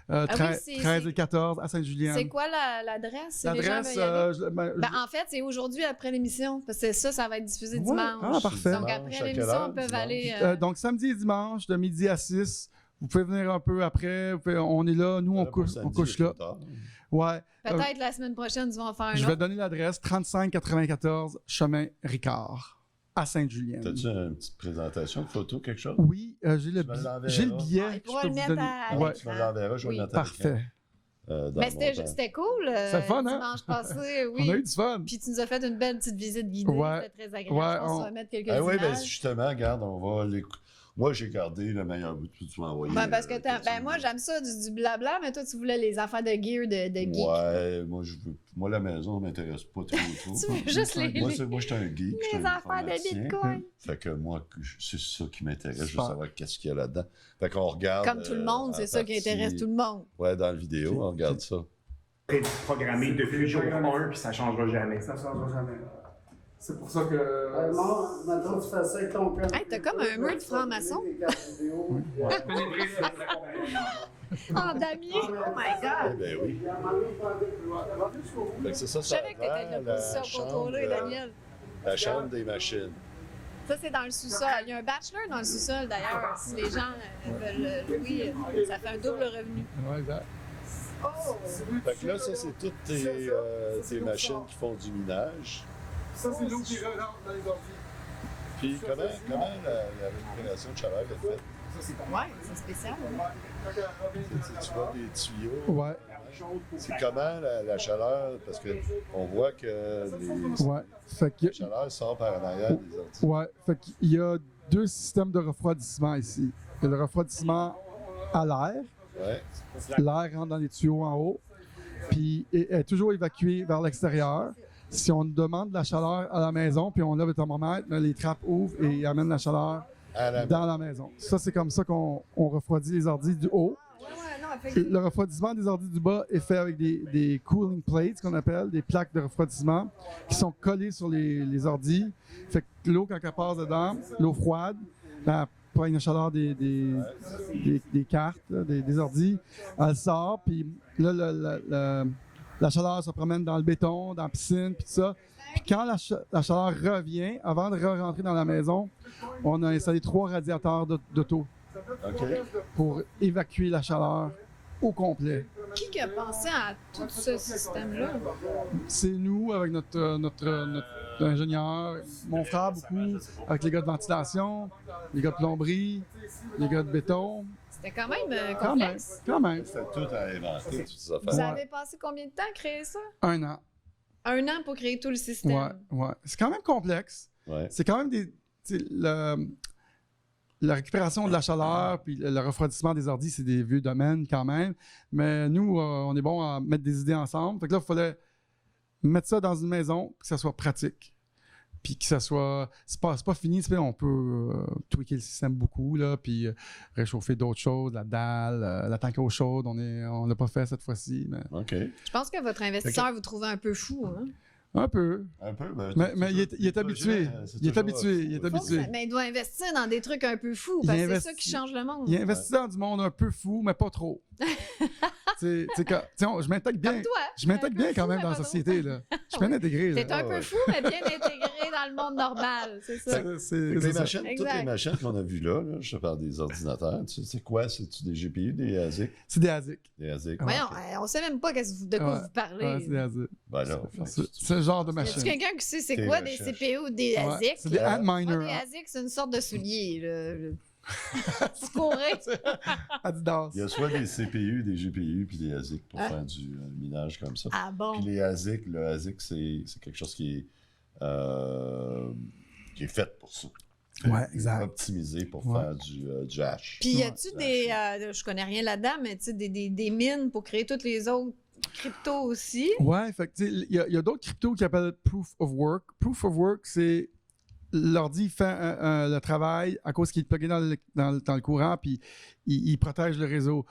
oui, 13 et 14 à Sainte-Julienne. C'est quoi l'adresse? si les gens L'adresse, veulent y aller? En fait, c'est aujourd'hui après l'émission, parce que ça va être diffusé Ouais. dimanche. Ah, parfait. Donc, Dimanche, après à quelle l'émission, heure, on peut dimanche? aller. donc, samedi et dimanche, de midi à 6. Vous pouvez venir un peu après. On est là. Nous, on Pour couche, samedi, couche c'est là. trop tard. Ouais. Peut-être la semaine prochaine, ils vont en faire un Je vais autre. donner l'adresse 3594 chemin Ricard à Sainte-Julienne. T'as-tu une petite présentation, une photo, quelque chose? Oui, j'ai le Tu me l'enverras. j'ai le billet. Ah, il je pourra peux le vous mettre donner. à Ouais, Tu me l'enverras, je vais Oui. le mettre à l'écran, parfait. dans Mais le montant. c'était cool. C'était fun, hein? Dimanche passé, oui. On a eu du fun. Puis tu nous as fait une belle petite visite guidée. Ouais. C'était très agréable. Ouais, Je pense on- qu'on va mettre quelques Ah oui, ben images. justement, regarde, on va l'écouter. Moi, j'ai gardé le meilleur bout que tu m'as envoyé. Parce que moi, j'aime ça, du blabla, mais toi, tu voulais les affaires de gear, de geek. Ouais, moi, la maison ne m'intéresse pas trop. Tu veux juste les, Moi, je suis un geek. je suis les un affaires de informaticien. Bitcoin. Fait que moi, c'est ça qui m'intéresse. Je veux Super. savoir qu'est-ce qu'il y a là-dedans. Fait qu'on regarde. Comme tout le monde, c'est ça qui intéresse tout le monde. Ouais, dans la vidéo, on regarde ça. C'est programmé depuis jour 1 puis ça changera jamais. Ça ne changera jamais. C'est pour ça que. Maintenant, tu fais ça avec ton cœur. Hey, t'as comme un mur de franc-maçon. Oh, damier! Oh my Eh God! ben oui. Fait que c'est ça, Je ça savais que t'étais de la la position chambre, contrôlée, Daniel. La chambre des machines. Ça, c'est dans le sous-sol. Il y a un bachelor dans le sous-sol, d'ailleurs. Si les gens veulent louer, ça fait un double revenu. Ouais, exact. Oh! Fait que là, ça, c'est toutes tes machines qui font du minage. Ça, c'est l'eau qui rentre dans les ordi. Puis comment la récupération de chaleur est faite? Ouais, c'est spécial. Tu vois des tuyaux. Ouais, C'est comment la chaleur? Parce qu'on voit que ouais. Fait que, la chaleur sort par en arrière des ordi. ouais. Fait qu'il y a 2 systèmes de refroidissement ici. Il y a le refroidissement à l'air. Ouais. L'air rentre dans les tuyaux en haut, puis est toujours évacué vers l'extérieur. Si on demande de la chaleur à la maison, puis on lève le thermomètre, là, les trappes ouvrent et amènent la chaleur À la dans la maison. Ça, c'est comme ça qu'on refroidit les ordis du haut. Ouais, non, effectivement. Le refroidissement des ordis du bas est fait avec des cooling plates, qu'on appelle, des plaques de refroidissement, qui sont collées sur les ordis. Fait que l'eau, quand elle passe dedans, l'eau froide, ben, elle prend la chaleur des cartes, là, des ordis, elle sort, puis là, la chaleur se promène dans le béton, dans la piscine, puis tout ça. Puis quand la chaleur revient, avant de rentrer dans la maison, on a installé 3 radiateurs d'auto OK. pour évacuer la chaleur au complet. Qui a pensé à tout ce système-là? C'est nous, avec notre ingénieur, mon frère beaucoup, avec les gars de ventilation, les gars de plomberie, les gars de béton. C'était quand même Quand même, complexe. quand même. C'est tout à inventer, toutes ces Vous affaires. Ouais. avez passé combien de temps à créer ça? 1 an. 1 an pour créer tout le système. Ouais. C'est quand même complexe. Ouais. C'est quand même la récupération de la chaleur puis le refroidissement des ordis, c'est des vieux domaines quand même. Mais nous, on est bon à mettre des idées ensemble. Fait que là, il fallait mettre ça dans une maison, que ça soit pratique. Puis que ça soit... C'est pas fini, on peut tweaker le système beaucoup, là, puis réchauffer d'autres choses, la dalle, la tank à eau chaude, on l'a pas fait cette fois-ci. Mais... OK. Je pense que votre investisseur vous trouvait un peu fou. Hein? Un peu. Un peu, Mais il est habitué. Il est habitué. Mais il doit investir dans des trucs un peu fous, parce que c'est ça qui change le monde. Il investit dans du monde un peu fou, mais pas trop. Je m'intègre bien. Comme toi. Je m'intègre bien quand même dans la pas société. Là. Je suis bien intégré. T'es un peu fou, mais bien intégré dans le monde normal. C'est ça. Toutes les machines qu'on a vues là, je te parle des ordinateurs, c'est quoi? C'est-tu des GPU, des ASIC? C'est des ASIC. Des ASIC. Voyons, on sait même pas de quoi vous parlez. Ouais, c'est des ASIC. Ben là, c'est le genre de Y machine. a-tu quelqu'un qui sait c'est quoi des CPU ou des ASIC? C'est des Antminer. Des ASIC, c'est une sorte de soulier. Tu courais. Adidas. Il y a soit des CPU, des GPU, puis des ASIC pour faire du minage comme ça. Ah bon? Puis les ASIC, le ASIC, c'est quelque chose qui est fait pour ça. Ouais, exact. Optimisé pour faire du hash. Puis y a-tu je connais rien là-dedans, mais tu sais, des mines pour créer toutes les autres cryptos aussi? Ouais, fait que il y a d'autres cryptos qui appellent Proof of Work. Proof of Work, c'est l'ordi fait le travail à cause qu'il est plugué dans le courant, puis il protège le réseau.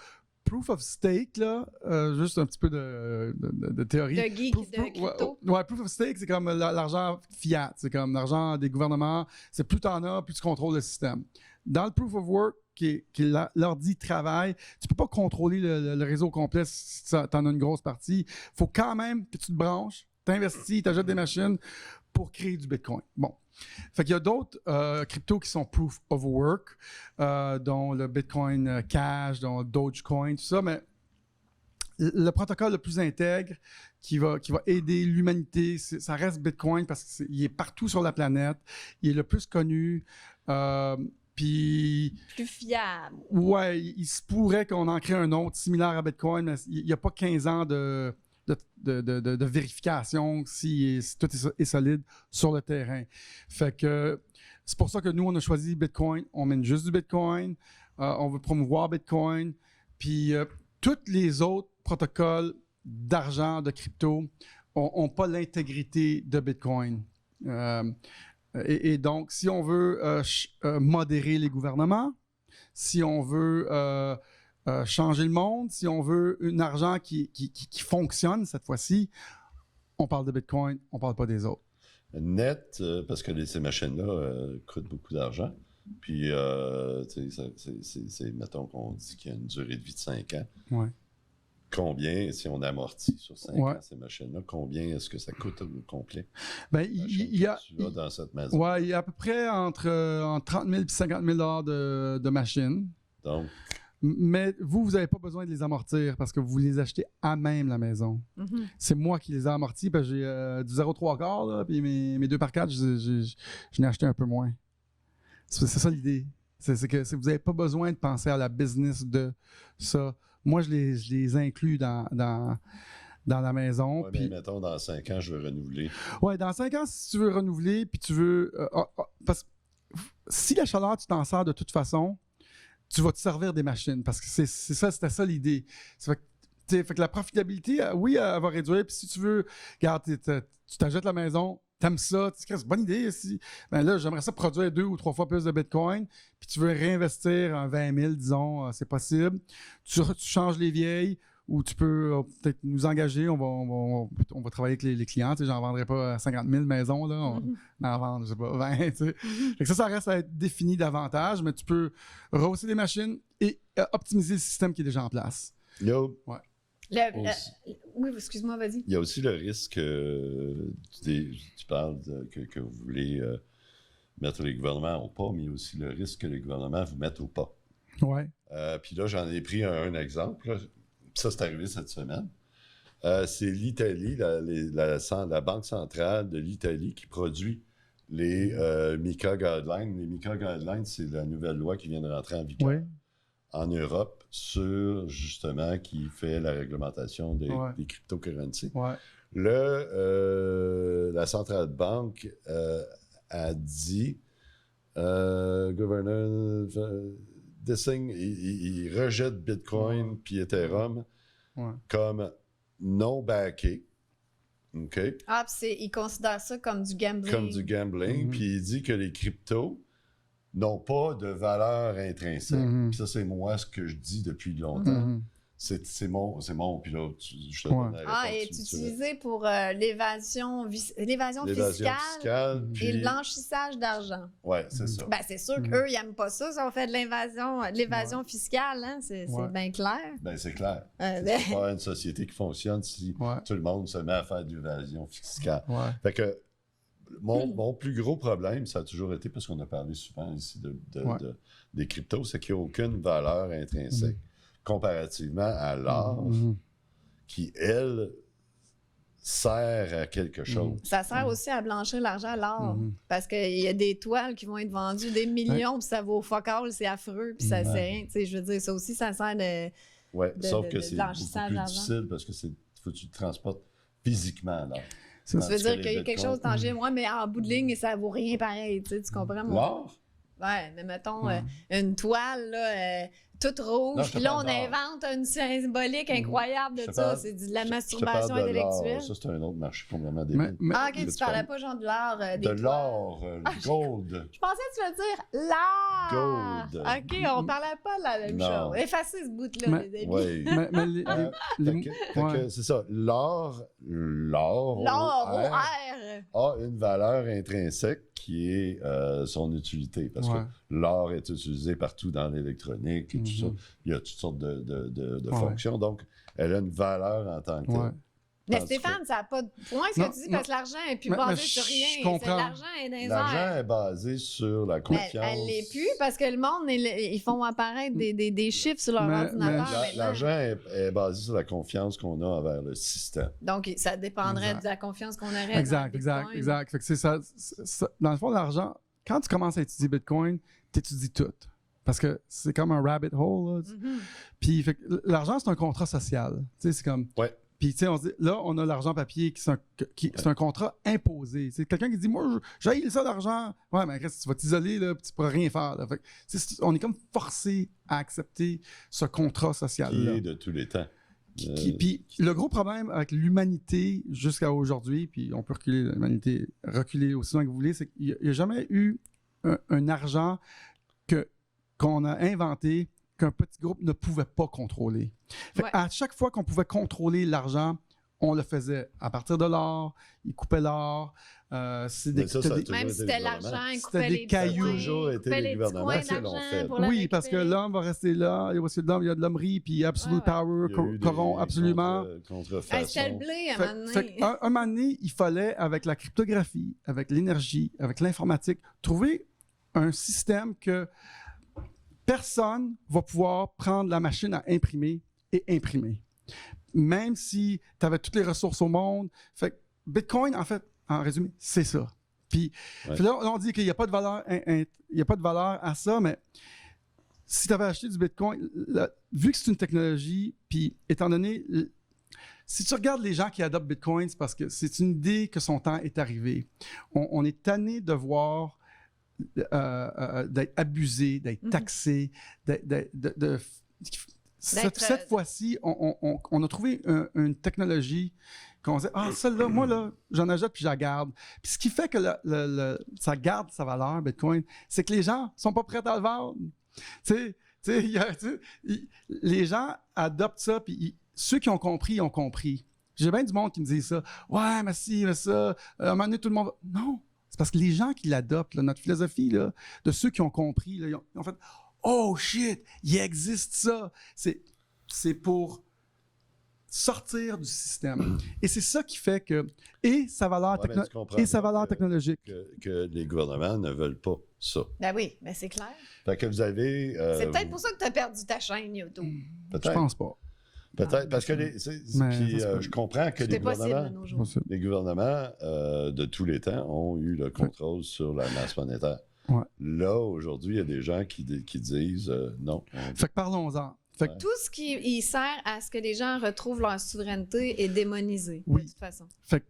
Proof of Stake, là, juste un petit peu de théorie. De geek, de crypto. Ouais, Proof of Stake, c'est comme l'argent fiat, c'est comme l'argent des gouvernements. C'est plus t'en as, plus tu contrôles le système. Dans le Proof of Work, qui est l'ordi travail, tu peux pas contrôler le réseau complet si tu en as une grosse partie. Il faut quand même que tu te branches, t'investis, t'achètes des machines pour créer du Bitcoin. Bon. Fait qu'il y a d'autres cryptos qui sont Proof of Work, dont le Bitcoin Cash, dont Dogecoin, tout ça, mais le protocole le plus intègre qui va aider l'humanité, ça reste Bitcoin parce qu'il est partout sur la planète, il est le plus connu, puis... Plus fiable. Ouais, il se pourrait qu'on en crée un autre similaire à Bitcoin, mais il n'y a pas 15 ans de vérification si tout est solide sur le terrain. Fait que c'est pour ça que nous, on a choisi Bitcoin. On mène juste du Bitcoin. On veut promouvoir Bitcoin. Puis tous les autres protocoles d'argent, de crypto, n'ont pas l'intégrité de Bitcoin. Et donc, si on veut modérer les gouvernements, si on veut... changer le monde, si on veut un argent qui fonctionne cette fois-ci, on parle de Bitcoin, on parle pas des autres. Net, parce que ces machines-là coûtent beaucoup d'argent. Puis, mettons qu'on dit qu'il y a une durée de vie de 5 ans. Ouais. Combien, si on amortit sur 5 ans ces machines-là, combien est-ce que ça coûte au complet? Ben, il y a dans cette maison. Ouais, il y a à peu près entre 30 000 et 50 000 $ de machines. Donc... Mais vous n'avez pas besoin de les amortir parce que vous les achetez à même la maison. Mm-hmm. C'est moi qui les ai amortis parce que j'ai du 0,3 quart, là, puis mes 2 par 4, je n'ai acheté un peu moins. C'est ça l'idée. C'est que vous n'avez pas besoin de penser à la business de ça. Moi, je les inclus dans la maison. Ouais, puis, mais mettons, dans 5 ans, je veux renouveler. Ouais, dans 5 ans, si tu veux renouveler, puis tu veux... parce que si la chaleur, tu t'en sers de toute façon, tu vas te servir des machines, parce que c'était ça l'idée. Fait que la profitabilité, oui, elle va réduire. Puis si tu veux, regarde, tu t'achètes la maison, t'aimes ça, c'est une bonne idée. Ben là, j'aimerais ça produire 2 ou 3 fois plus de Bitcoin, puis tu veux réinvestir en 20 000, disons, c'est possible. Tu changes les vieilles, ou tu peux peut-être nous engager, on va travailler avec les clients. J'en vendrai pas 50 000 maisons, là. On en vend, je sais pas, 20, tu sais. Fait que ça reste à être défini davantage, mais tu peux rehausser les machines et optimiser le système qui est déjà en place. Yo. Ouais. Oui, excuse-moi, vas-y. Il y a aussi le risque, tu parles que vous voulez mettre les gouvernements au pas, mais il y a aussi le risque que les gouvernements vous mettent au pas. Ouais. Puis là, j'en ai pris un exemple. Là. Ça, c'est arrivé cette semaine. C'est l'Italie, la Banque centrale de l'Italie qui produit les MiCA Guidelines. Les MiCA Guidelines, c'est la nouvelle loi qui vient de rentrer en vigueur en Europe sur, justement, qui fait la réglementation des cryptocurrencies. Ouais. La centrale banque a dit, gouverneur, il rejette Bitcoin puis Ethereum comme non backé. OK? Ah, puis il considère ça comme du gambling. Comme du gambling. Puis il dit que les cryptos n'ont pas de valeur intrinsèque. Puis ça, c'est moi ce que je dis depuis longtemps. C'est mon, puis là, je te donne la réponse. Ah, et est utilisé pour l'évasion fiscale puis... et le blanchissage d'argent. Oui, c'est ça. Ben, c'est sûr qu'eux, ils n'aiment pas ça si on fait de l'évasion fiscale, hein? C'est bien clair. Ben, c'est clair. C'est pas une société qui fonctionne si tout le monde se met à faire de l'évasion fiscale. Fait que mon plus gros problème, ça a toujours été, parce qu'on a parlé souvent ici des cryptos, c'est qu'il n'y a aucune valeur intrinsèque. Comparativement à l'or, qui, elle, sert à quelque chose. Ça sert aussi à blanchir l'argent, l'or, parce qu'il y a des toiles qui vont être vendues des millions, puis ça vaut fuck all, c'est affreux, puis ça c'est rien. Je veux dire, ça aussi, ça sert de sauf que c'est beaucoup blanchissage plus d'argent. difficile, parce que faut que tu le transportes physiquement, l'or. Ça veut dire qu'il y a quelque chose de tangible, mais en bout de ligne, ça vaut rien pareil, tu comprends? L'or? Ouais, mais mettons, une toile, là... toute rouge, puis là, on invente une symbolique incroyable de ça. C'est de la masturbation intellectuelle. Ça, c'est un autre marché complètement débile. Ah, OK, tu parlais pas genre de l'or. De l'or, gold. Je pensais que tu veux dire l'art. Gold. OK, on parlait pas de la même chose. Effacez ce bout-là, les amis. Oui. C'est ça. L'or, a une valeur intrinsèque qui est son utilité. Parce que l'or est utilisé partout dans l'électronique et tout ça. Il y a toutes sortes de fonctions. Donc, elle a une valeur en tant que telle. Mais Stéphane, ça n'a pas de point ce que tu dis, parce que l'argent n'est plus basé sur rien. L'argent est dans les airs. L'argent est basé sur la confiance. Elle ne l'est plus parce que le monde, ils font apparaître des chiffres sur leur ordinateur. L'argent est basé sur la confiance qu'on a envers le système. Donc, ça dépendrait de la confiance qu'on aurait. Exact. Fait que c'est ça. Dans le fond, l'argent, quand tu commences à étudier Bitcoin, tu étudies tout. Parce que c'est comme un rabbit hole. Puis l'argent, c'est un contrat social. Tu sais, c'est comme... Puis, tu sais, on se dit, là, on a l'argent papier c'est un contrat imposé. C'est quelqu'un qui dit, moi, j'ai ça d'argent. Ouais, mais tu vas t'isoler, là, puis tu pourras rien faire. Là. Fait que, on est comme forcé à accepter ce contrat social-là. Qui est de tous les temps. Puis, le gros problème avec l'humanité jusqu'à aujourd'hui, puis on peut reculer aussi loin que vous voulez, c'est qu'il n'y a jamais eu un argent qu'on a inventé qu'un petit groupe ne pouvait pas contrôler. À chaque fois qu'on pouvait contrôler l'argent, on le faisait à partir de l'or, ils coupaient l'or. Même si c'était l'argent, ils coupaient les cailloux. Ça a toujours été les gouvernements qui l'ont fait. Oui, parce que l'homme va rester là, il y a aussi l'homme, il y a de l'hommerie, puis Absolute Power corrompt absolument. C'était le blé à un moment donné. Un moment donné, il fallait, avec la cryptographie, avec l'énergie, avec l'informatique, trouver un système que personne va pouvoir prendre la machine à imprimer et imprimer. Même si tu avais toutes les ressources au monde. Fait que Bitcoin, en fait, en résumé, c'est ça. Puis là, on dit qu'il n'y a pas de valeur, il y a pas de valeur à ça, mais si tu avais acheté du Bitcoin, vu que c'est une technologie, puis étant donné, si tu regardes les gens qui adoptent Bitcoin, c'est parce que c'est une idée que son temps est arrivé. On est tanné de voir d'être abusé, d'être taxé, cette fois-ci, on a trouvé une technologie qu'on disait, celle-là, moi, là, j'en achète puis je la garde. Puis ce qui fait que ça garde sa valeur, Bitcoin, c'est que les gens ne sont pas prêts à le vendre. Les gens adoptent ça, puis ceux qui ont compris, ils ont compris. J'ai bien du monde qui me dit ça. Ouais, mais si, mais ça, à un moment donné, tout le monde va... Non! C'est parce que les gens qui l'adoptent, là, notre philosophie, là, de ceux qui ont compris, là, ils ont fait « Oh shit, il existe ça! » C'est pour sortir du système. Et c'est ça qui fait que... Et sa valeur, technologique. Que les gouvernements ne veulent pas ça. Ben oui, ben c'est clair. Fait que vous avez... c'est peut-être pour ça que tu as perdu ta chaîne YouTube. Je pense pas. Peut-être, parce que je comprends que les gouvernements de tous les temps ont eu le contrôle sur la masse monétaire. Là, aujourd'hui, il y a des gens qui disent non. Fait que parlons-en. Fait que, Ouais. Tout ce qui il sert à ce que les gens retrouvent leur souveraineté est démonisé, Oui. de toute façon. fait que,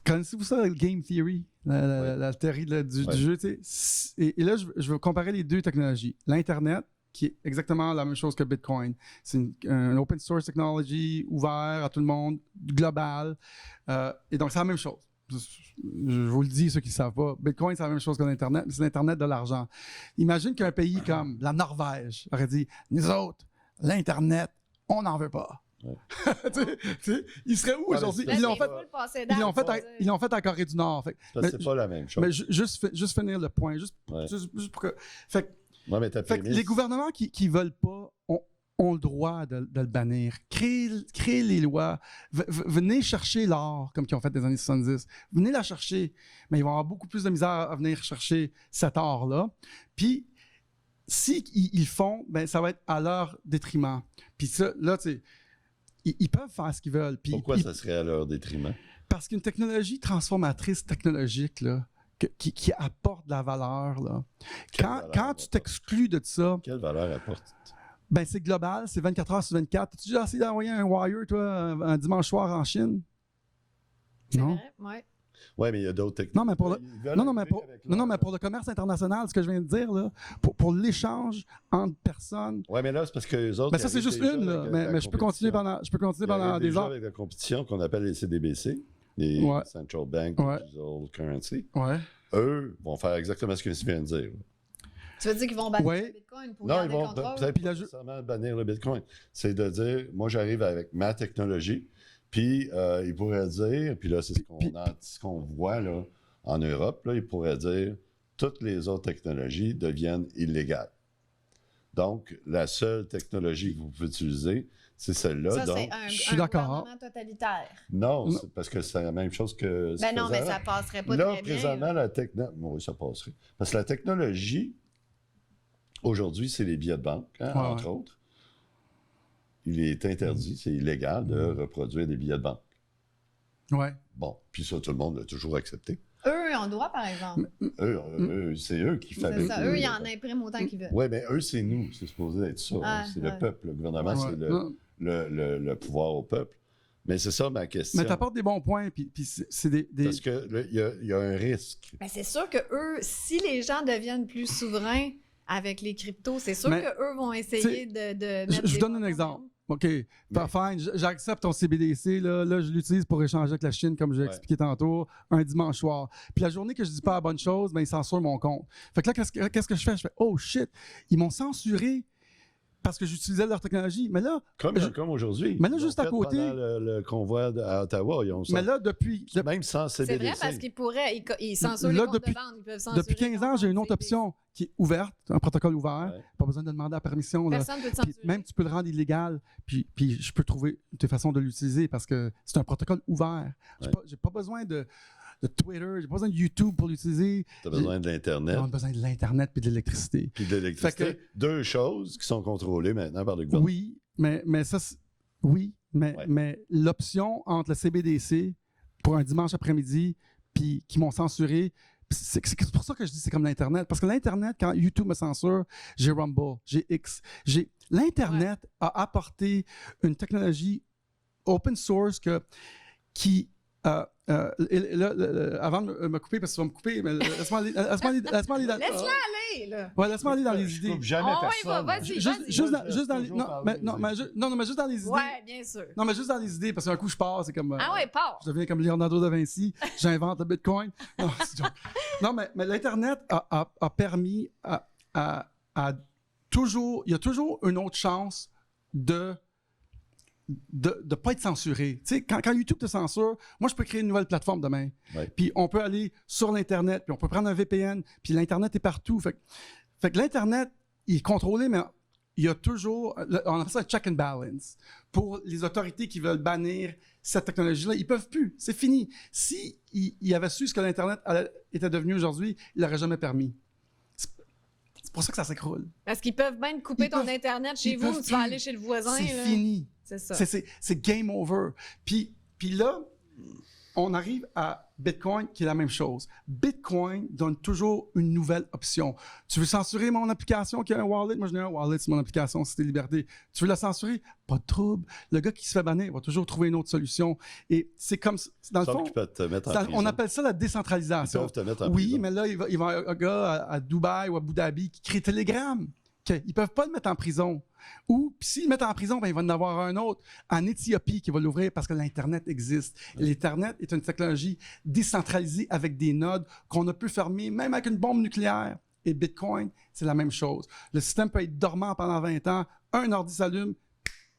connaissez-vous ça, le game theory, la théorie du Ouais. jeu, tu sais? Et là, je veux comparer les deux technologies. L'Internet, qui est exactement la même chose que Bitcoin. C'est un open source technology ouvert à tout le monde, global. Et donc, c'est la même chose. Je vous le dis, ceux qui ne savent pas, Bitcoin, c'est la même chose que l'Internet, mais c'est l'Internet de l'argent. Imagine qu'un pays comme la Norvège aurait dit « Nous autres, l'Internet, on n'en veut pas. Ouais. » Tu sais, ils seraient où Ouais, aujourd'hui? mais Ils c'est l'ont pas- fait, full passé ils l'ont date, fait, ils l'ont fait en Corée du Nord. Fait, Parce que mais- c'est pas la même chose. mais juste finir le point, juste pour que... Fait que Ouais, mais ta fait que prémisse- les gouvernements qui veulent pas ont le droit de le bannir. Créez les lois. Venez chercher l'or, comme ils ont fait des années 70. Venez la chercher. Mais ils vont avoir beaucoup plus de misère à venir chercher cet or-là. Puis, si ils font, ben ça va être à leur détriment. Puis ça, là, tu sais, ils peuvent faire ce qu'ils veulent. Puis, Pourquoi ça serait à leur détriment? parce qu'une technologie transformatrice technologique, là, qui apporte de la valeur, là, Quelle quand valeur tu apporte? t'exclus de ça, Quelle valeur apporte? ben c'est global, c'est 24 heures sur 24. As-tu déjà essayé d'envoyer un wire, toi, un dimanche soir en Chine? C'est Non. vrai, ouais. Oui, mais il y a d'autres techniques. Non, mais pour le, Ils veulent non, non, mais arriver pour, avec non, non, leur- mais pour le commerce international, ce que je viens de dire, là, pour l'échange entre personnes. Ouais, mais là, c'est parce que les autres. Ben ça, ils c'est arrivent juste déjà une, là. avec Mais, la mais je peux continuer compétition. pendant Ils arrivent des déjà heures. avec la compétition qu'on appelle les CDBC, les Ouais. Central Bank Ouais. Digital Currency. Ouais. Eux vont faire exactement ce que tu viens de dire. Tu veux dire qu'ils vont bannir Ouais. le Bitcoin pour Non, garder ils le vont contrôle? peut-être Puis pas la ju- nécessairement bannir le Bitcoin. C'est de dire, moi, j'arrive avec ma technologie, puis ils pourraient dire, puis là, c'est ce qu'on voit là, en Europe, là, ils pourraient dire, toutes les autres technologies deviennent illégales. Donc, la seule technologie que vous pouvez utiliser, c'est celle-là. Ça, Donc, c'est un, je suis un d'accord. gouvernement totalitaire. non, Non. c'est parce que c'est la même chose que. ce Ben non, qu'ils mais faisaient ça avant. passerait pas Là, très bien. présentement, là. la technologie. Oui, ça passerait. Parce que la technologie, aujourd'hui, c'est les billets de banque, hein, Ouais, entre autres. Il est interdit, c'est illégal de reproduire des billets de banque. Ouais. Bon, puis ça, tout le monde l'a toujours accepté. Eux, ils ont le droit, par exemple. C'est eux qui C'est fabriquent. ça. Eux, ils en impriment autant qu'ils veulent. Oui, mais eux, c'est nous. C'est supposé être ça. Ah, c'est ouais. le peuple. Le gouvernement, Ouais. c'est Non, le pouvoir au peuple. Mais c'est ça ma question. mais t'apportes des bons points, puis c'est des... Parce que là, il y a un risque. Mais c'est sûr que eux, si les gens deviennent plus souverains avec les cryptos, c'est sûr Mais, qu'eux vont essayer de Je mettre vous des donne un lois exemple. quand OK, fine, j'accepte ton CBDC, là je l'utilise pour échanger avec la Chine, comme j'ai Ouais. expliqué tantôt, un dimanche soir. Puis la journée que je dis pas la bonne chose, ben ils censurent mon compte. Fait que là, qu'est-ce que je fais? Je fais, oh shit, ils m'ont censuré parce que j'utilisais leur technologie. Mais là, Comme aujourd'hui. Mais là, Ils l'ont juste à fait côté- pendant le convoi à Ottawa, ils ont ça. mais là depuis Même sans C'est CBDC. vrai parce qu'ils pourraient, ils censurent Là, les comptes depuis- de vente, ils peuvent censurer depuis 15 ans, j'ai une autre option qui est ouverte, un protocole ouvert. Ouais. Pas besoin de demander la permission. Là. Personne ne peut te Puis censurer. même tu peux le rendre illégal, puis je peux trouver des façons de l'utiliser parce que c'est un protocole ouvert. J'ai pas besoin de Twitter, j'ai pas besoin de YouTube pour l'utiliser. Tu as besoin de l'Internet J'ai besoin de l'Internet puis de l'électricité. puis de l'électricité. Fait que- Deux choses qui sont contrôlées maintenant par le gouvernement. Oui, mais ça, oui, Ouais. mais l'option entre le CBDC pour un dimanche après-midi, puis qui m'ont censuré, c'est pour ça que je dis c'est comme l'Internet. Parce que l'Internet, quand YouTube me censure, j'ai Rumble, j'ai X. L'Internet a apporté une technologie open source qui... et là, avant de me couper, parce que tu vas me couper, mais laisse-moi aller dans... Laisse-la aller, là. Ouais, laisse-moi aller dans les Je idées. coupe jamais Ah ouais, personne. vas-y, Juste, vas-y. juste Moi, dans, je juste dans laisse les. toujours Non, parler, mais, non, mais juste dans les idées. Ouais, bien sûr. Non, mais juste dans les idées, parce qu'un coup, je pars, c'est comme. Ah ouais, pars. Je deviens comme Leonardo da Vinci, j'invente le Bitcoin. Non, c'est une joke. Non, mais l'Internet a permis à toujours. Il y a toujours une autre chance de pas être censuré. Tu sais, quand YouTube te censure, moi, je peux créer une nouvelle plateforme demain. Ouais. Puis on peut aller sur l'Internet, puis on peut prendre un VPN, puis l'Internet est partout. Fait que l'Internet, il est contrôlé, mais il y a toujours... On appelle ça un check and balance. Pour les autorités qui veulent bannir cette technologie-là, ils peuvent plus. C'est fini. Si ils avaient su ce que l'Internet était devenu aujourd'hui, ils l'auraient jamais permis. C'est pour ça que ça s'écroule. Parce qu'ils peuvent bien te couper Ils ton peuvent- Internet chez ils vous, peuvent tu vas plus. aller chez le voisin. C'est là. fini. C'est ça. C'est game over. Puis là, on arrive à Bitcoin, qui est la même chose. Bitcoin donne toujours une nouvelle option. Tu veux censurer mon application qui a un wallet? Moi, je n'ai un wallet, c'est mon application, Cité Liberté. Tu veux la censurer? Pas de trouble. Le gars qui se fait bannir va toujours trouver une autre solution. Et c'est comme, dans le Sauf fond, qu'ils peuvent te mettre en prison. on appelle ça la Ils décentralisation. peuvent te mettre en Oui, prison. mais là, il va y avoir un gars à Dubaï ou à Abu Dhabi qui crée Telegram. Ils ne peuvent pas le mettre en prison. Ou, s'ils le mettent en prison, ben, il va en avoir un autre en Éthiopie qui va l'ouvrir parce que l'Internet existe. L'Internet est une technologie décentralisée avec des nodes qu'on ne peut fermer même avec une bombe nucléaire. Et Bitcoin, c'est la même chose. Le système peut être dormant pendant 20 ans, un ordi s'allume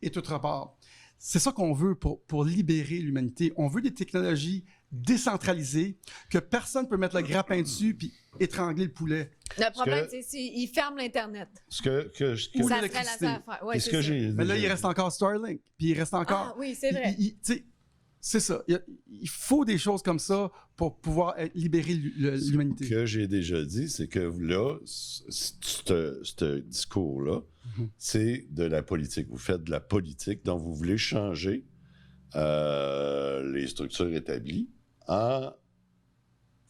et tout repart. C'est ça qu'on veut pour libérer l'humanité. On veut des technologies décentralisées que personne ne peut mettre le grappin dessus puis étrangler le poulet. Le problème, c'est qu'ils ferment l'Internet. Ce que Ou Ça serait la l'électricité. seule affaire. Ouais, Puis ce c'est que ça. j'ai. Mais là, il reste encore Starlink, puis il reste encore... Ah oui, c'est vrai. Tu sais, c'est ça. Il faut des choses comme ça pour pouvoir libérer l'humanité. Ce que j'ai déjà dit, c'est que là, ce discours-là, c'est de la politique. Vous faites de la politique, donc vous voulez changer les structures établies en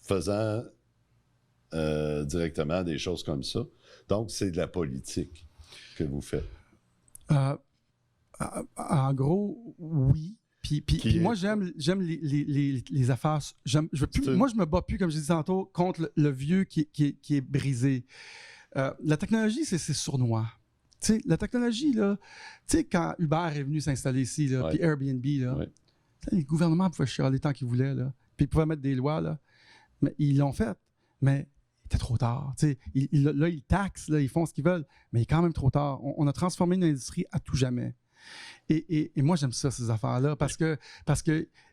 faisant directement des choses comme ça. Donc, c'est de la politique que vous faites. En gros, oui. Puis moi, j'aime les affaires. Moi, je me bats plus, comme je disais tantôt, contre le vieux qui est brisé. La technologie, c'est sournois. Tu sais, la technologie, là, tu sais, quand Uber est venu s'installer ici, là, puis Airbnb, là, les gouvernements pouvaient chialer tant qu'ils voulaient, là, puis ils pouvaient mettre des lois, là, mais ils l'ont fait. Mais il était trop tard. Tu sais, là, ils taxent, là, ils font ce qu'ils veulent, mais il est quand même trop tard. On a transformé une industrie à tout jamais. Et moi, j'aime ça, ces affaires-là, parce que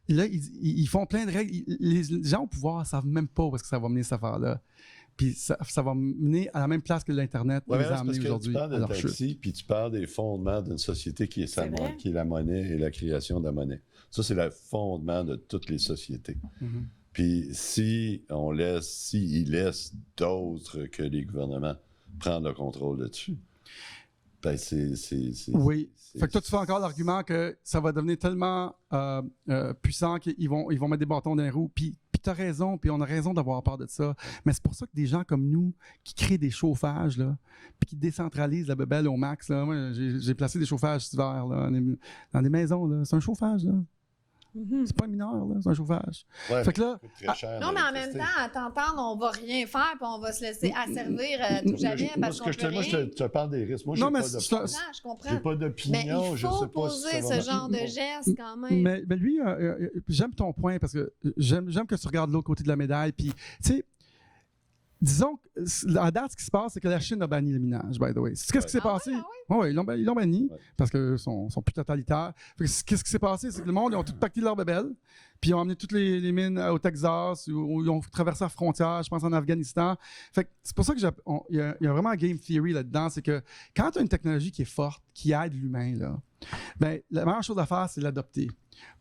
là, ils font plein de règles. Les gens au pouvoir ne savent même pas où est-ce que ça va mener, cette affaire-là. Puis ça va mener à la même place que l'Internet Ouais, les a c'est parce amenés que aujourd'hui. tu parles à de leur chute. taxi, puis tu parles des fondements d'une société qui est, vrai. qui est la monnaie et la création de la monnaie. Ça, c'est le fondement de toutes les sociétés. Mhm. Puis s'ils laissent d'autres que les gouvernements prendre le contrôle là-dessus, ben Oui. Fait que toi, tu fais encore l'argument que ça va devenir tellement puissant qu'ils vont mettre des bâtons dans les roues. Puis tu as raison, puis on a raison d'avoir peur de ça. Mais c'est pour ça que des gens comme nous, qui créent des chauffages, là, puis qui décentralisent la bebelle au max, là, moi, j'ai placé des chauffages cet hiver là, dans des maisons. Là. C'est un chauffage. Là. C'est pas un mineur, là, c'est un chauffage. Ouais, fait que là, très cher, Non, mais en même temps, à t'entendre, on va rien faire, puis on va se laisser asservir tout jamais parce qu'on peut rien. Moi, je te parle des risques. Moi, Non, mais j'ai Non, je comprends. pas Mais d'opinion. il Je faut sais pas si poser ça va ce genre de gestes quand même. mais lui, j'aime ton point parce que j'aime que tu regardes l'autre côté de la médaille. Puis, tu sais, disons que à date, ce qui se passe, c'est que la Chine a banni le minage, by the way. Qu'est-ce qui s'est passé? Oui, ils l'ont banni parce qu'ils sont plus totalitaires. Qu'est-ce qui s'est passé? C'est que le monde, ils ont tout pacté de leur bébelle, puis ils ont amené toutes les mines au Texas, ou ils ont traversé la frontière, je pense, en Afghanistan. Fait que c'est pour ça qu'il y a vraiment un game theory là-dedans, c'est que quand tu as une technologie qui est forte, qui aide l'humain, là, ben, la meilleure chose à faire, c'est l'adopter.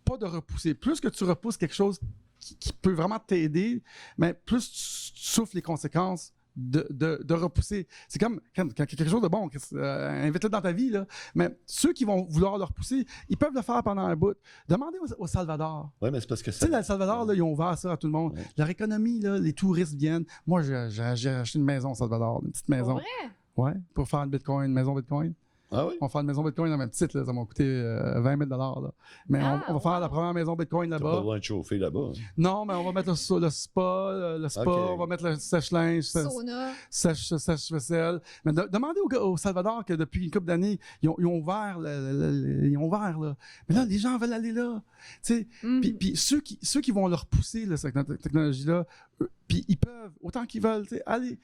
Pas de repousser. Plus que tu repousses quelque chose qui peut vraiment t'aider, mais plus tu souffles les conséquences de repousser. C'est comme quand quelque chose de bon, invite-le dans ta vie, là. Mais ceux qui vont vouloir le repousser, ils peuvent le faire pendant un bout. Demandez au Salvador. Oui, mais c'est parce que Tu sais, le Salvador, là, ils ont ouvert ça à tout le monde. Ouais. Leur économie, là, les touristes viennent. Moi, j'ai acheté une maison au Salvador, une petite maison. Pour vrai? Ouais, pour faire une maison Bitcoin. Ah oui? On va faire une maison Bitcoin dans ma petite, là, ça m'a coûté 20 000 là. Mais on va faire la première maison Bitcoin T'as pas là-bas. besoin de chauffer là-bas. hein. Non, mais on va mettre le spa, Ok. on va mettre le sèche-linge, Sauna. sèche-vaisselle. Mais demandez au Salvador que depuis une couple d'années, ils ont ouvert, ils ont ouvert, là. Mais là, les gens veulent aller là. Tu sais, puis ceux qui vont leur pousser, là, cette technologie-là, puis ils peuvent, autant qu'ils veulent, tu sais, allez.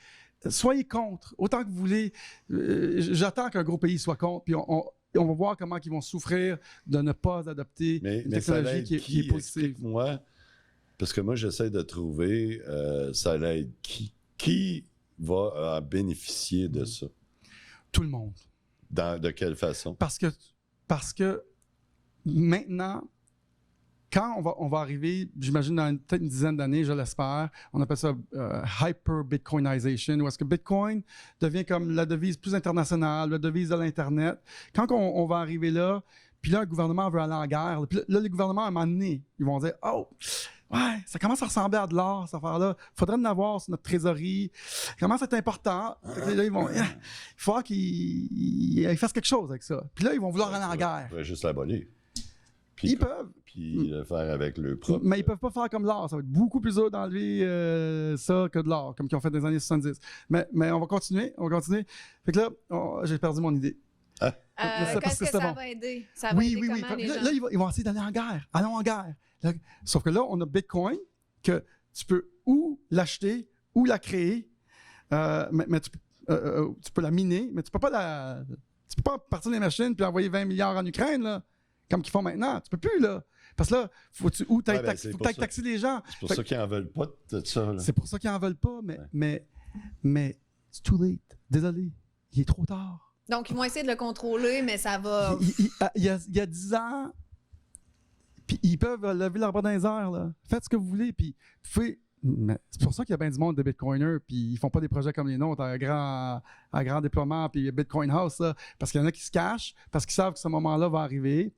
Soyez contre, autant que vous voulez. J'attends qu'un gros pays soit contre, puis on va voir comment ils vont souffrir de ne pas adopter une Mais ça technologie l'aide qui est positive. Explique-moi, parce que moi, j'essaie de trouver, ça l'aide qui? Qui va bénéficier de ça? Tout le monde. De quelle façon? Parce que maintenant, quand on va arriver, j'imagine dans peut-être une dizaine d'années, je l'espère, on appelle ça hyper-Bitcoinization, où est-ce que Bitcoin devient comme la devise plus internationale, la devise de l'Internet. Quand on va arriver là, Puis là, un gouvernement veut aller en guerre. Puis là, les gouvernements, à un moment donné, ils vont dire « Oh, ouais, ça commence à ressembler à de l'or, cette affaire-là. Faudrait en avoir sur notre trésorerie. Ça commence à être important. » Là, ils vont... Il faut qu'ils fassent quelque chose avec ça. Puis là, ils vont vouloir aller en guerre. Ils pourraient juste l'abolir. Puis Ils peuvent. Puis le faire avec le propre. Mais ils peuvent pas faire comme l'or. Ça va être beaucoup plus dur d'enlever ça que de l'or, comme ils ont fait dans les années 70. Mais on va continuer. Fait que là, j'ai perdu mon idée. Qu'est-ce que ça va aider? Ça va aider comment les gens? Là, ils vont essayer d'aller en guerre. Allons en guerre. Là, sauf que là, on a Bitcoin que tu peux ou l'acheter ou la créer, mais tu peux la miner, mais tu peux pas partir des machines puis envoyer 20 milliards en Ukraine, là, comme qu'ils font maintenant. Tu peux plus, là. Parce que là, faut que tu ailles taxer les gens. C'est pour ça qu'ils n'en veulent pas de ça. Là. C'est pour ça qu'ils n'en veulent pas, mais c'est too late. Désolé. Il est trop tard. Donc, ils vont essayer de le contrôler, mais ça va... Il y a 10 ans, puis ils peuvent lever leur bras dans les airs, là. Faites ce que vous voulez, puis mais c'est pour ça qu'il y a bien du monde de Bitcoiners, puis ils font pas des projets comme les nôtres à grand déploiement, puis Bitcoin House, là, parce qu'il y en a qui se cachent, parce qu'ils savent que ce moment-là va arriver.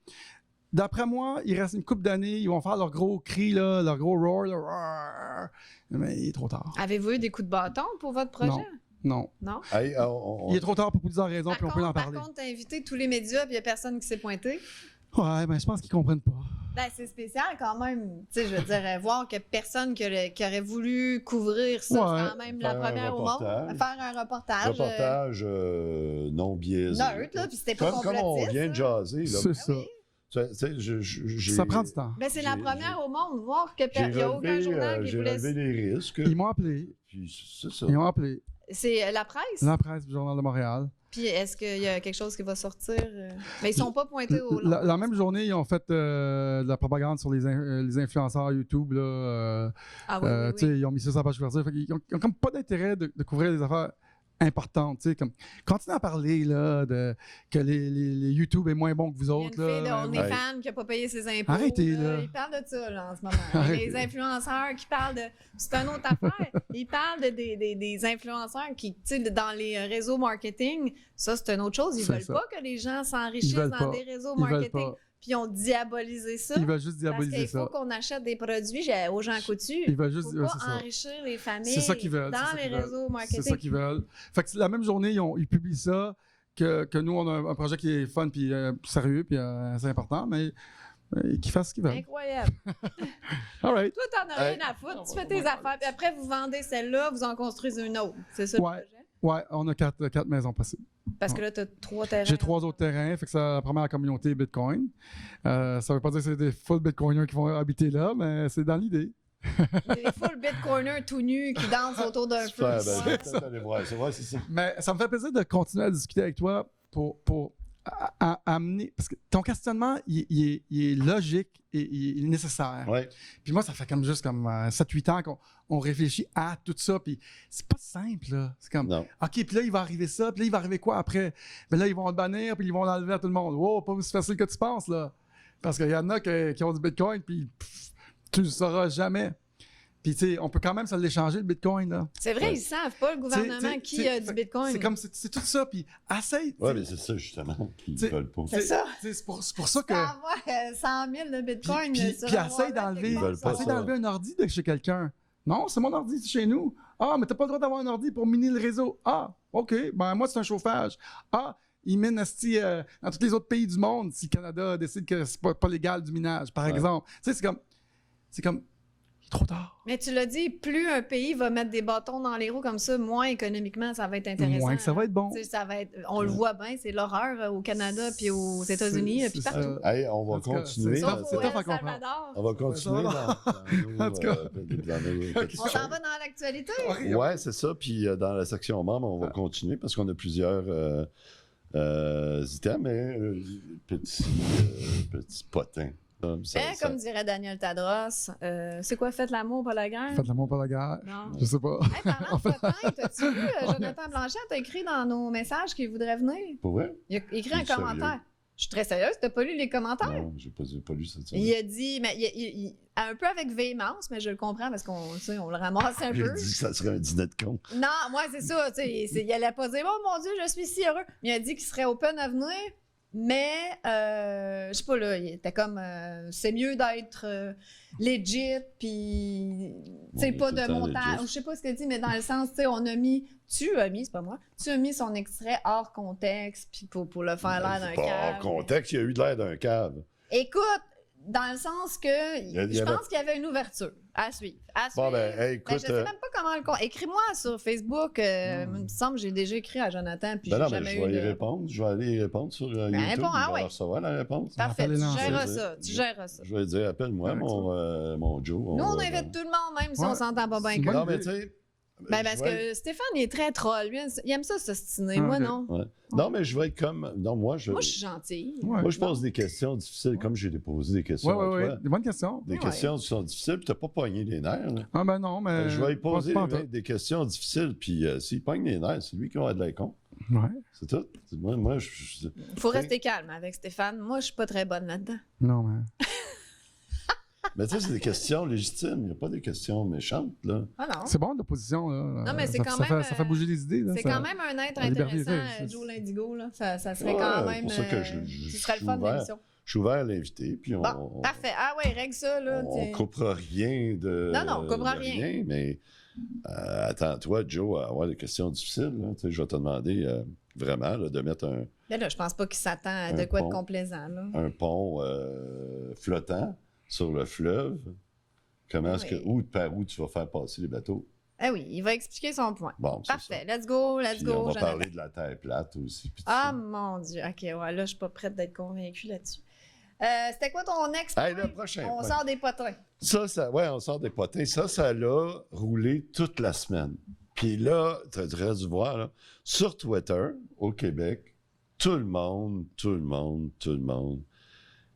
D'après moi, il reste une couple d'années, ils vont faire leur gros cri, là, leur gros roar, là, mais il est trop tard. Avez-vous eu des coups de bâton pour votre projet? Non. Hey, Il est trop tard pour plusieurs raisons, puis on peut en parler. Par contre, t'as invité tous les médias, puis il n'y a personne qui s'est pointé. Ouais, ben je pense qu'ils comprennent pas. Ben, c'est spécial quand même. Tu sais, je veux dire, voir que personne qui aurait voulu couvrir ça, c'est quand même la première au monde. Faire un reportage. Reportage non biaisé. Neutre, là, puis c'était pas complotiste. Comme on vient de jaser. Là. C'est ça. Ça prend du temps. Ben, c'est la première au monde. Voir qu'il n'y a aucun journal qui voulait... J'ai relevé les risques. Ils m'ont appelé. Puis c'est ça. Ils m'ont appelé. C'est la presse? La presse du Journal de Montréal. Puis est-ce qu'il y a quelque chose qui va sortir? Mais ils sont pas pointés au long. La même journée, ils ont fait de la propagande sur les influenceurs YouTube. Là, oui. Ils ont mis ça sur la page couverture. Ils n'ont comme pas d'intérêt de couvrir des affaires importantes. Comme, continuez à parler là, que les YouTube est moins bon que vous autres. Il y a une fille de OnlyFans qui n'a pas payé ses impôts. Arrêtez, là. Ils parlent de ça là, en ce moment. Les influenceurs qui parlent de... C'est une autre affaire. Ils parlent des influenceurs qui, tu sais, dans les réseaux marketing, ça, c'est une autre chose. Ils veulent pas que les gens s'enrichissent dans des réseaux marketing. Puis ils ont diabolisé ça. Ils veulent juste diaboliser ça. Parce qu'il faut qu'on achète des produits aux gens coutus. Ils veulent juste pas enrichir les familles c'est ça qu'ils veulent, dans les réseaux marketing. C'est ça qu'ils veulent. Fait que la même journée, ils publient ça, que nous, on a un projet qui est fun, puis sérieux, puis c'est important, mais qu'ils fassent ce qu'ils veulent. Incroyable. All right. Toi, t'en as rien à foutre. Tu fais tes affaires, puis après, vous vendez celle-là, vous en construisez une autre. C'est ça le projet? Ouais, on a 4 maisons possibles. Parce que là, tu as 3 terrains. J'ai 3 autres terrains, fait que c'est la première communauté Bitcoin. Ça veut pas dire que c'est des full Bitcoiners qui vont habiter là, mais c'est dans l'idée. Des full Bitcoiners tout nus qui dansent autour d'un feu. C'est vrai, c'est ça. Mais ça me fait plaisir de continuer à discuter avec toi pour amener... Parce que ton questionnement, il est logique et il est nécessaire. Ouais. Puis moi, ça fait comme juste 7-8 ans qu'on réfléchit à tout ça, puis c'est pas simple, là. C'est comme, non. OK, puis là, il va arriver ça, puis là, il va arriver quoi après? Ben là, ils vont le bannir, puis ils vont l'enlever à tout le monde. Wow, pas aussi facile que tu penses, là. Parce qu'il y en a qui ont du Bitcoin, puis tu le sauras jamais. Puis, tu sais, on peut quand même se l'échanger, le Bitcoin, là. C'est vrai, ils savent pas, le gouvernement, qui a du Bitcoin. C'est tout ça, puis essaye. Oui, mais c'est ça, justement, qu'ils veulent pas. C'est ça. C'est pour ça que... avoir 100 000 de Bitcoin. Puis essaye d'enlever un ordi de chez quelqu'un. Non, c'est mon ordi, c'est chez nous. Ah, mais t'as pas le droit d'avoir un ordi pour miner le réseau. Ah, OK, ben moi, c'est un chauffage. Ah, ils minent dans tous les autres pays du monde si le Canada décide que c'est pas légal du minage, par exemple. Tu sais, c'est comme trop tard. Mais tu l'as dit, plus un pays va mettre des bâtons dans les roues comme ça, moins économiquement ça va être intéressant. Moins que ça va être bon. Ça va être, on le voit bien, c'est l'horreur au Canada puis aux États-Unis puis partout. Hey, on va continuer. Sauf au El Salvador. On va continuer En tout cas. On s'en va dans l'actualité. Oui, c'est ça. Puis dans la section membres, on va continuer parce qu'on a plusieurs items, mais petits potins. Comme dirait Daniel Tadros, c'est quoi, faites l'amour, pas la guerre? Faites l'amour, pas la guerre. Non. Je sais pas. Hey, parlant de potins, t'as-tu vu Jonathan Blanchet a écrit dans nos messages qu'il voudrait venir? Pour vrai? Il a écrit un commentaire. Je suis très sérieuse, t'as pas lu les commentaires? Non, j'ai pas lu ça. Il a dit, mais un peu avec véhémence, mais je le comprends parce qu'on le ramasse un peu. Il a dit que ça serait un dîner de con. Non, moi, c'est ça. Il allait pas dire, oh mon Dieu, je suis si heureux. Mais il a dit qu'il serait open à venir. Mais, je sais pas, là, il était comme, c'est mieux d'être legit, puis, tu sais, On pas est tout de le temps montage. legit. Je sais pas ce que tu dis, mais dans le sens, tu sais, c'est pas moi, tu as mis son extrait hors contexte, puis pour le faire l'air d'un Pas cave. hors contexte, il y a eu de l'air d'un cave. Écoute, dans le sens que, je pense qu'il y avait une ouverture à suivre. Bon, ben, hey, Ben, écoute. je sais même pas comment le compte. Écris-moi sur Facebook. Il me semble que j'ai déjà écrit à Jonathan, puis Ben non, j'ai mais jamais je eu vais y de... répondre. Je vais aller y répondre sur YouTube. réponds, ah je vais ouais. recevoir la réponse. Parfait, tu Appelle-les géreras lancer. ça. Tu géreras ça. Je vais dire, appelle-moi, Avec mon Joe. Nous, on invite tout le monde, même si Ouais. on s'entend pas bien C'est que. une bonne Non, mais idée. tu sais. Ben, parce je vais que Stéphane, il est très troll. Lui, il aime ça s'ostiner. Ah, Moi, ok. non. Ouais. Non, mais je vais être comme. Non, moi, je Moi, je suis gentille. Ouais. moi, je pose des questions difficiles, comme j'ai posé des questions. Ouais, à ouais, toi. ouais. Des bonnes questions. Des Ouais. questions qui sont difficiles, puis t'as pas pogné les nerfs. Là. Ah, ben non, mais. Je vais lui poser pas en tout. des questions difficiles, puis s'il pogne les nerfs, c'est lui qui va être de la con. Ouais. C'est tout. Moi, Faut rester calme avec Stéphane. Moi, je suis pas très bonne là-dedans. Non, mais. Mais tu sais, c'est des questions légitimes. Il n'y a pas des questions méchantes, là. Ah non. C'est bon, l'opposition, là. Non, mais c'est Ça- quand ça même, fait- Ça fait bouger les idées, là. C'est ça- quand même un être la liberté, intéressant, c'est- Joe Lindigo. Là. Ça serait Ouais, quand c'est même. pour ça que je ce serait le suis fun de ouvert. l'émission. Je suis ouvert à l'inviter, puis Bon, parfait. Ah ouais, règle ça. Là, on t'es- coupera rien de. Non, on coupera de rien. Mais attends-toi, Joe, à avoir des questions difficiles. Là. Tu sais, je vais te demander vraiment là, de mettre Mais là, je pense pas qu'il s'attend à de Un quoi de pont. complaisant. Là. un pont flottant sur le fleuve. Comment est-ce que. Par où tu vas faire passer les bateaux? Ah oui, il va expliquer son point. Bon, c'est Parfait. ça. Let's go, let's Puis go. on va Jonathan. parler de la Terre plate aussi. puis tout Ah ça. mon Dieu. OK, ouais, là, je suis pas prête d'être convaincue là-dessus. C'était quoi ton next Hey, point? le prochain On point. sort des potins. Ouais, on sort des potins. Ça l'a roulé toute la semaine. Puis là, tu aurais dû voir, là, sur Twitter, au Québec, tout le monde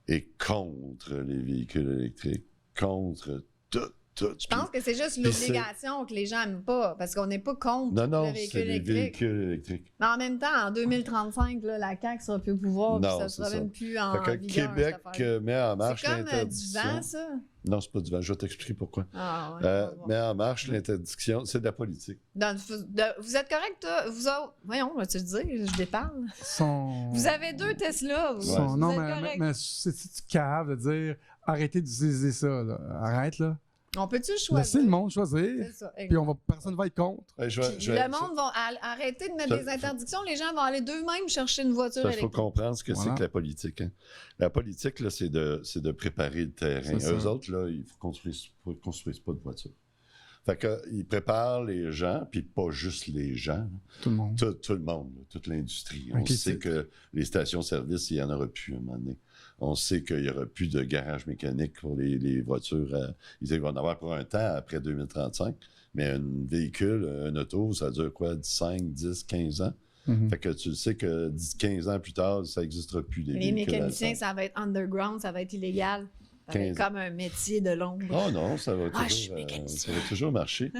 est contre les véhicules électriques, contre tout. Je pense que c'est juste l'obligation que les gens n'aiment pas, parce qu'on n'est pas contre Non, le c'est véhicule les électrique. véhicules électriques. Mais en même temps, en 2035, là, la CAQ sera plus au pouvoir, puis Non, ça c'est sera ça. même plus en Fait que vigueur. Québec cette affaire-là. met en marche C'est comme du l'interdiction. vent, ça? Non, c'est pas du vent. Je vais t'expliquer pourquoi. Ah, ouais, on va voir. Met en marche l'interdiction. C'est de la politique. Vous êtes correct, toi? Vous autres? Voyons, vas-tu le dire? Je déparle. Son- Vous avez 2 Tesla. Vous, son- vous Non, êtes mais, correct. mais c'est-tu cave de dire arrêtez d'utiliser ça, là. Arrête, là. On peut-tu choisir? Laissez le monde choisir, C'est ça, puis personne ne va être contre. Ouais, Puis le monde va arrêter de mettre Ça- des interdictions. Les gens vont aller d'eux-mêmes chercher une voiture Il faut électrique. comprendre ce que Voilà. c'est que la politique. Hein. La politique, là, c'est de préparer le terrain. C'est ça. Eux autres, là, ils ne construisent pas de voiture. Fait qu'ils préparent les gens, puis pas juste les gens, là. Tout le monde. Tout le monde, là, toute l'industrie. On Ok, sait c'est- que les stations-service, il n'y en aura plus à un moment donné. On sait qu'il n'y aura plus de garage mécanique pour les voitures. Ils vont en avoir pour un temps après 2035. Mais un véhicule, un auto, ça dure quoi? 5, 10, 15 ans? Mhm. Fait que tu le sais que 10, 15 ans plus tard, ça n'existera plus. Les véhicules mécaniciens, à ça va être underground, ça va être illégal. Ça va être 15. comme un métier de l'ombre. Oh non, ça va Ah, je suis toujours, mécanicien. ça va toujours marcher.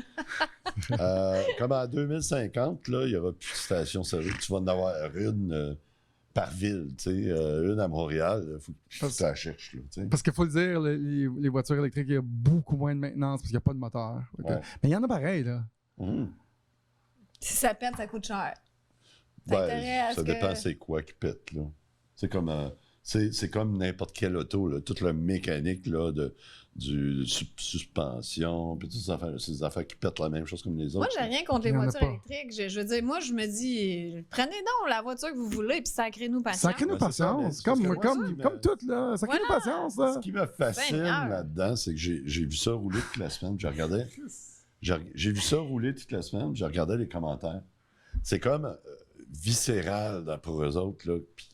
Comme en 2050, là, il n'y aura plus de station-service. Tu vas en avoir une par ville, tu sais, une à Montréal. Il faut que tu la cherches. Là, tu sais. Parce qu'il faut le dire, les voitures électriques, il y a beaucoup moins de maintenance parce qu'il n'y a pas de moteur. Fait que- Ouais. Mais il y en a pareil, là. Hum. Si ça pète, ça coûte cher. T'as intérêt à ça ce que- dépend c'est quoi qui pète. Là. C'est comme, c'est comme n'importe quelle auto. Là. Toute la mécanique là, de suspension, puis toutes ces affaires, c'est des affaires qui pètent la même chose comme les autres. Moi, j'ai rien contre les Il y en a voitures pas. électriques. Je veux dire, moi, je me dis, prenez donc la voiture que vous voulez, puis sacrez-nous patience. Sacrez-nous Ouais, c'est ça, mais patience. c'est parce que moi, Comme tout, là. Sacrez-nous Voilà. patience, là. Ce qui me fascine Seigneur. là-dedans, c'est que j'ai vu ça rouler toute la semaine. J'ai vu ça rouler toute la semaine, puis je regardais les commentaires. C'est comme viscéral pour eux autres. Là, puis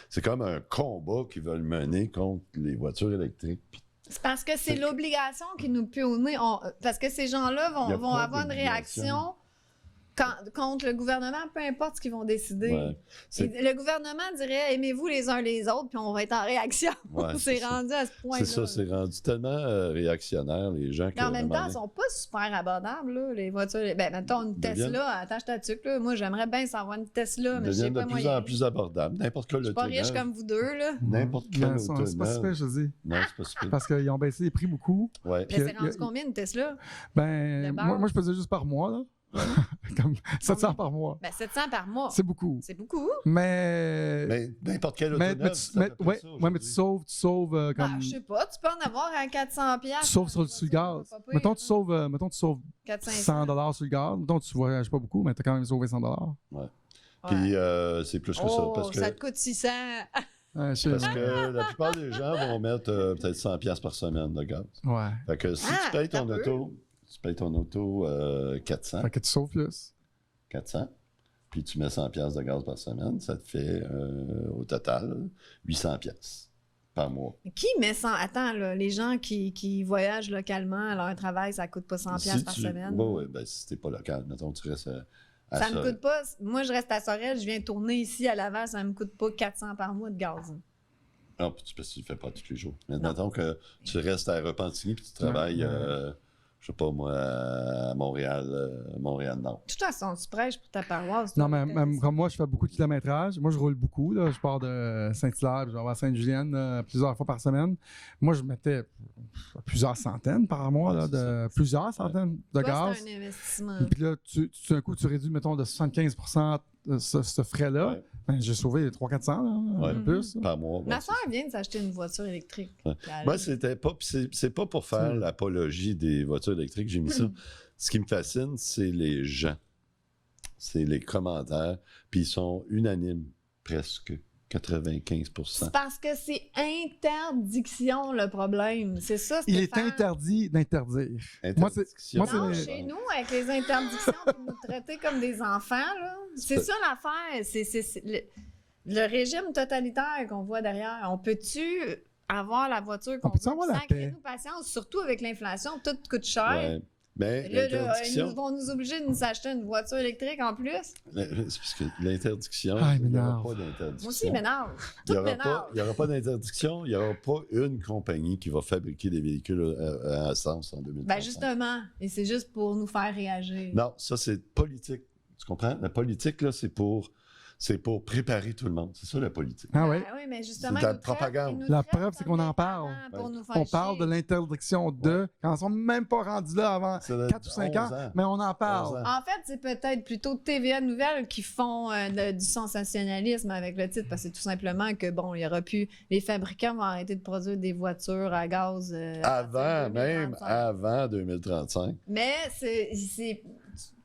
c'est comme un combat qu'ils veulent mener contre les voitures électriques. Puis C'est parce que c'est C'est que- l'obligation qui nous pue au nez. Parce que ces gens-là Il y a vont pas avoir une d'obligation. réaction contre le gouvernement, peu importe ce qu'ils vont décider. ouais, c'est Le gouvernement dirait aimez-vous les uns les autres, puis on va être en réaction. ouais, c'est ça. rendu à ce point-là. C'est ça, c'est rendu tellement réactionnaire, les gens. Mais en même temps, moment ils sont pas super abordables, là, les voitures. Ben, mettons une Deviennent- Tesla, attache ta tuque, là. Moi, j'aimerais bien savoir une Tesla, donné, mais je sais deviennent pas de plus moyen. en plus abordables. N'importe quel Je suis pas auto riche neuf, comme vous deux, là. N'importe quel Mais ça, C'est pas auto super, neuf. je te dis. Non, c'est pas super. Parce qu'ils ont baissé les prix beaucoup. Ouais. Mais Puis, c'est rendu combien une Tesla? Ben, Le bar. moi, je faisais juste par mois, là. Comme 700 par mois. Ben, 700 par mois. C'est beaucoup. C'est beaucoup. Mais. Mais n'importe quel Mais, autonome, c'est à peu près ça mais tu sauves Ben, comme. je sais pas, tu peux en avoir à 400 piastres. Tu sauves sur le gaz. Mettons, tu sauves 400 $100 sur le gaz. Mettons, tu voyages pas beaucoup, mais tu as quand même sauvé $100. Puis c'est plus que ça. Parce que, ça te coûte 600. Ouais, je sais. parce que la plupart des gens vont mettre peut-être 100$ par semaine de gaz. Ouais. Fait que si tu payes ton auto 400, Fait que tu sauves plus. 400, puis tu mets 100$ de gaz par semaine, ça te fait au total 800$ par mois. Qui met 100? Attends, là, les gens qui voyagent localement à leur travail, ça coûte pas 100$ par semaine. Oui, ben si t'es pas local, mettons, tu restes à Ça me coûte pas. Moi, je reste à Sorel, je viens tourner ici à Laval, ça me coûte pas 400 par mois de gaz. Non, puis tu le fais pas tous les jours. Mais mettons que tu restes à Repentigny puis tu travailles, je sais pas moi, à Montréal-Nord. De toute façon, tu prêches pour ta paroisse. Non, mais même comme moi, je fais beaucoup de kilométrage. Moi, je roule beaucoup. Là. Je pars de Saint-Hilaire, je vais à Sainte-Julienne plusieurs fois par semaine. Moi, je mettais plusieurs centaines par mois, là, plusieurs centaines de Toi, gaz. c'est un investissement. Puis là, d'un coup, tu réduis, mettons, de 75% ce frais-là. Ouais. Ben, j'ai sauvé 300-400, Ouais. un peu plus. Par mois. Ma soeur vient de s'acheter une voiture électrique. Ouais. Moi, c'était pas. C'est pas pour faire l'apologie des voitures électriques, j'ai mis ça. Ce qui me fascine, c'est les gens. C'est les commentaires. Puis ils sont unanimes, presque 95%. C'est parce que c'est interdiction le problème. C'est ça, Il est Stéphane. interdit d'interdire. Moi, Interdiction. Non, c'est- chez nous, avec les interdictions, de nous traiter comme des enfants, là. C'est ça l'affaire. C'est le régime totalitaire qu'on voit derrière. On peut-tu avoir la voiture qu'on On peut-tu veut? avoir la paix? Sacrez-nous patience, surtout avec l'inflation, tout coûte cher. Ouais. Mais Là, l'interdiction. ils vont nous obliger de nous acheter une voiture électrique en plus. C'est parce que l'interdiction, Ah, il il n'y aura m'énerve. pas d'interdiction. Moi aussi, il m'énerve. Il Tout n'y aura, m'énerve. il y aura pas d'interdiction, il n'y aura pas une compagnie qui va fabriquer des véhicules à essence en 2035. Ben justement, et c'est juste pour nous faire réagir. Non, ça, c'est politique. Tu comprends? La politique, là, c'est pour préparer tout le monde. C'est ça, la politique. Ah oui. Ben oui, mais justement, C'est de la ils nous traitent- propagande. ils nous La traitent preuve, c'est comme qu'on en des parle. parents pour Ouais. nous faire On parle chier. de l'interdiction de, quand ils sont même pas rendus là avant Ça doit 4 ou être 5 ans, 11 ans. mais on en 11 parle. ans. En fait, c'est peut-être plutôt TVA Nouvelles qui font du sensationnalisme avec le titre, parce que c'est tout simplement que, bon, il y aura plus... Les fabricants vont arrêter de produire des voitures à gaz... à partir Avant, de même 2035. avant 2035. Mais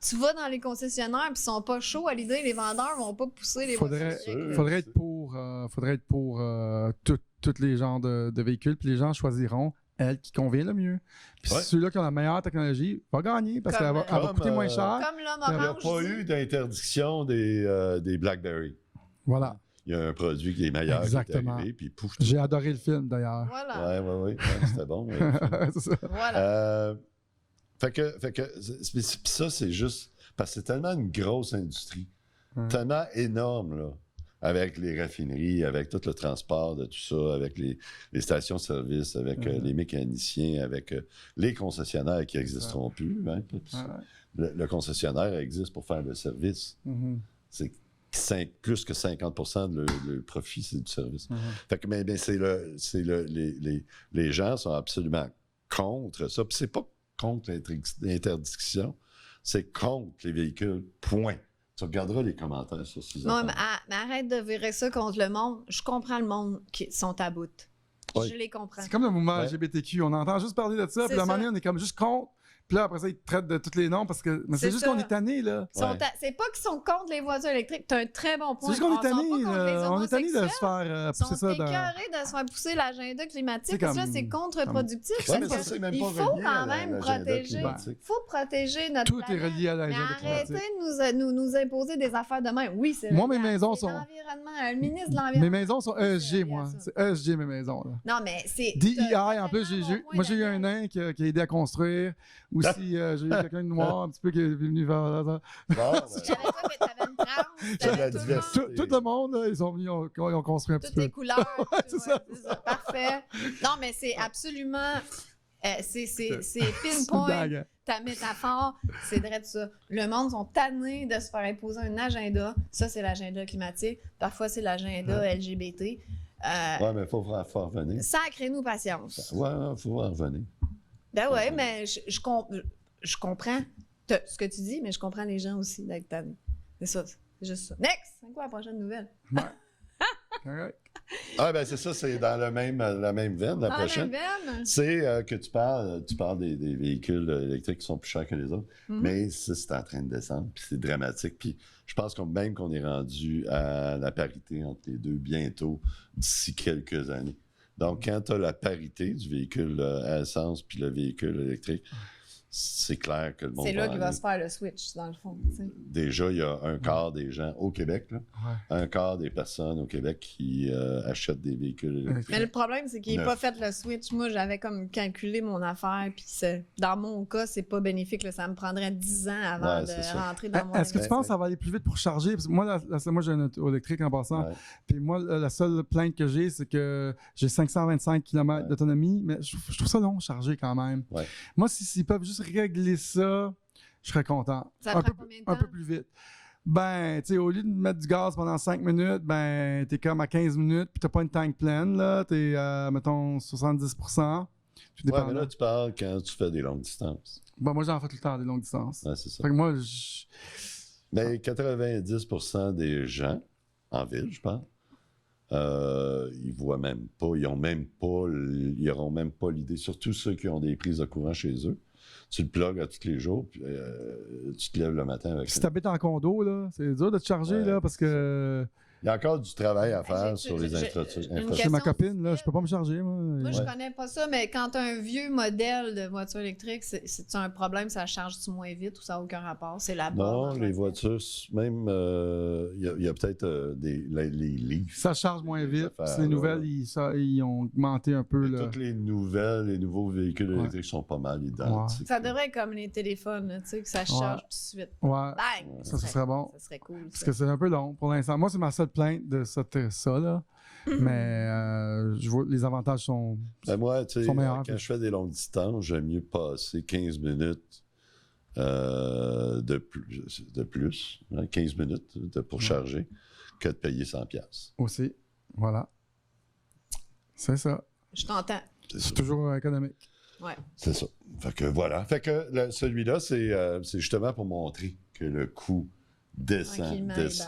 tu vas dans les concessionnaires, puis ils sont pas chauds à l'idée, les vendeurs vont pas pousser les Faudrait- voitures électriques. Faudrait être pour tous les genres de véhicules, puis les gens choisiront elle qui convient le mieux. Puis Ouais. celui-là qui a la meilleure technologie va gagner parce Comme, qu'elle va, elle va comme, coûter moins cher. Comme l'homme Il n'y a orange pas dit. eu d'interdiction des BlackBerry. Voilà. Il y a un produit qui est meilleur Exactement. qui est arrivé, puis pouf. J'ai adoré le film d'ailleurs. Voilà. Ouais, c'était bon. ouais. C'est ça. Voilà. Fait que puis ça, c'est juste parce que c'est tellement une grosse industrie, tellement énorme, là, avec les raffineries, avec tout le transport de tout ça, avec les stations-service, avec les mécaniciens, avec les concessionnaires qui n'existeront plus. Hein, le concessionnaire existe pour faire le service. Mhm. C'est plus que 50% de le profit, c'est du service. Mhm. Fait que, mais les gens sont absolument contre ça. Puis c'est pas contre l'interdiction, c'est contre les véhicules, point. Tu regarderas les commentaires sur ces Non, affaires. mais arrête de virer ça contre le monde. Je comprends le monde qui sont à bout. Ouais. Je les comprends. C'est comme le mouvement Ouais. LGBTQ. On entend juste parler de ça, C'est puis à un moment ça. donné, on est comme juste contre. Puis là, après ça, ils te traitent de tous les noms parce que. Mais C'est c'est juste ça. qu'on est tanné, là. Ouais. C'est pas qu'ils sont contre les voitures électriques. T'as un très bon point. C'est juste qu'on est Ils sont pas tanné. contre les On est tanné de se homosexuels. faire Ils sont pousser ça dans. écœurés de se faire pousser l'agenda climatique. C'est Parce que là, comme- c'est contre-productif. Ouais, mais parce ça, que c'est même il pas faut relié à quand la- même l'agenda protéger. climatique. Il faut protéger notre Tout est planète. relié à Mais l'agenda arrêtez climatique. de nous imposer des affaires de même. Oui, c'est Moi, vrai, mes maisons c'est sont- l'environnement. Le ministre de l'Environnement. Mes maisons sont C'est ESG, relié à moi. ça. C'est ESG, mes maisons, là. Non, mais c'est. DEI, t'as en plus, tellement bon point moi j'ai eu un là-dedans. nain qui a aidé à construire. Aussi, j'ai eu quelqu'un de noir un petit peu qui est venu vers ça. Bon, Il y avait toi, mais t'avais une trans. C'est t'avais la tout le monde. diversité. Tout le monde, là, ils sont venus, ils ont construit un petit Toutes les peu. couleurs. c'est ça. Parfait. Non, mais c'est absolument. C'est C'est une pinpoint. blague. Ta métaphore, c'est vrai de ça. Le monde sont tannés de se faire imposer un agenda. Ça, c'est l'agenda climatique. Parfois, c'est l'agenda LGBT. Ouais, mais il faut revenir. Sacrez-nous patience. Ouais, il faut en revenir. Ben ouais, mais je comprends. ce que tu dis, mais je comprends les gens aussi d'être tannés. C'est ça. C'est juste ça. Next! C'est quoi la prochaine nouvelle? Ouais. Correct. Ah, ben c'est ça, c'est dans la même veine, la Dans prochaine. la veine? C'est que tu parles des véhicules électriques qui sont plus chers que les autres, Mhm. mais ça, c'est en train de descendre, puis c'est dramatique. Puis je pense qu'on est rendu à la parité entre les deux bientôt, d'ici quelques années. Donc, quand tu as la parité du véhicule à essence puis le véhicule électrique, c'est clair que le monde C'est là qu'il va aller. se faire le switch, dans le fond. tu sais. Déjà, il y a un quart des gens au Québec, là, Ouais. un quart des personnes au Québec qui achètent des véhicules électriques. Mais le problème, c'est qu'il n'est Neuf. pas fait le switch. Moi, j'avais comme calculé mon affaire, puis dans mon cas, c'est pas bénéfique. Là. Ça me prendrait 10 ans avant Ouais, c'est ça. de rentrer dans mon Est-ce que tu investissement. penses que ça va aller plus vite pour charger? Parce que moi, moi j'ai un auto électrique en passant. Ouais. Puis moi, la seule plainte que j'ai, c'est que j'ai 525 km Ouais. d'autonomie, mais je trouve ça long charger quand même. Ouais. Moi, s'ils peuvent juste régler ça, je serais content. Ça un prend peu, combien de un temps? peu plus vite. Ben, tu sais, au lieu de mettre du gaz pendant 5 minutes, ben, t'es comme à 15 minutes, puis t'as pas une tank pleine, là. T'es à, mettons, 70%. Tout Ouais, dépend. mais là, tu parles quand tu fais des longues distances. Ben, moi, j'en fais tout le temps des longues distances. Ouais, c'est ça. Fait que moi, Mais 90% des gens, en ville, je pense, ils voient même pas, ils n'auront même pas l'idée, surtout ceux qui ont des prises de courant chez eux. Tu le plugues à tous les jours, puis tu te lèves le matin avec si ça. t'habites en condo, là, c'est dur de te charger, Ouais, là, parce que Il y a encore du travail à faire j'ai- sur les j'ai- infrastructures. une chez ma question copine, là, vite. je peux pas me charger, moi. Moi, je Ouais. connais pas ça, mais quand tu as un vieux modèle de voiture électrique, c'est un problème, ça charge-tu moins vite ou ça n'a aucun rapport? C'est la Non, base. les voitures, même, il y a peut-être les Leafs. Ça charge moins vite. affaires, Puis les là. nouvelles, ils ont augmenté un peu, Mais là. toutes les nouveaux véhicules Ouais. électriques sont pas mal identiques. Ça devrait être comme les téléphones, là, tu sais, que ça charge tout de suite. Ouais. Bang! Ça serait bon. Ça serait cool. Parce ça. que c'est un peu long pour l'instant. Moi, c'est ma seule plainte de ça, là. Mais je vois les avantages sont. Ben moi, tu sais, sont meilleurs, quand puis- je fais des longues distances, j'aime mieux passer 15 minutes de plus, hein, 15 minutes pour charger, que de payer 100$. Aussi. Voilà. C'est ça. Je t'entends. C'est C'est ça. toujours économique. Ouais. C'est ça. Fait que voilà. Fait que celui-là, c'est justement pour montrer que le coût descend. Tranquillement, il baisse.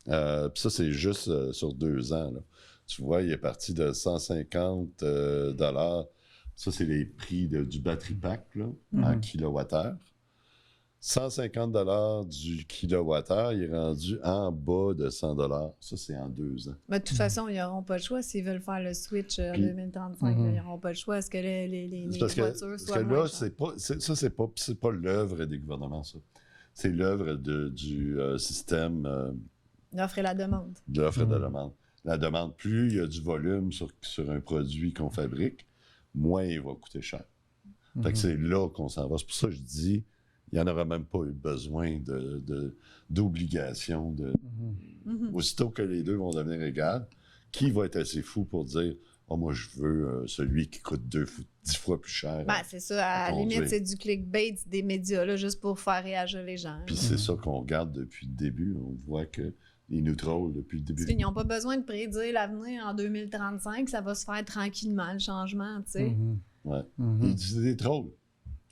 Puis ça, c'est juste sur 2 ans, là. Tu vois, il est parti de 150 $. Ça, c'est les prix du battery pack là, en kilowattheure. 150 $ du kilowattheure, il est rendu en bas de 100 $. Ça, c'est en 2 ans. Mais de toute façon, ils n'auront pas le choix s'ils veulent faire le switch en Puis- 2035. Là, ils n'auront pas le choix. Est-ce que les C'est parce voitures parce soient que moins là, chères? c'est pas l'œuvre des gouvernements, ça. C'est l'œuvre du système L'offre et la demande. de l'offre et de la demande. La demande, plus il y a du volume sur un produit qu'on fabrique, moins il va coûter cher. Fait que c'est là qu'on s'en va. C'est pour ça que je dis, il n'y en aura même pas eu besoin d'obligation. Mhm. Aussitôt que les deux vont devenir égales, qui va être assez fou pour dire « Oh, moi, je veux celui qui coûte 10 fois plus cher. Ben, c'est ça. À la conduire. limite, c'est du clickbait des médias, là, juste pour faire réagir les gens. Puis c'est ça qu'on regarde depuis le début. On voit que les nous trollent depuis le début. Parce qu'ils n'ont pas besoin de prédire l'avenir en 2035. Ça va se faire tranquillement, le changement, tu sais. Ouais. Mhm. Ils disent des trolls.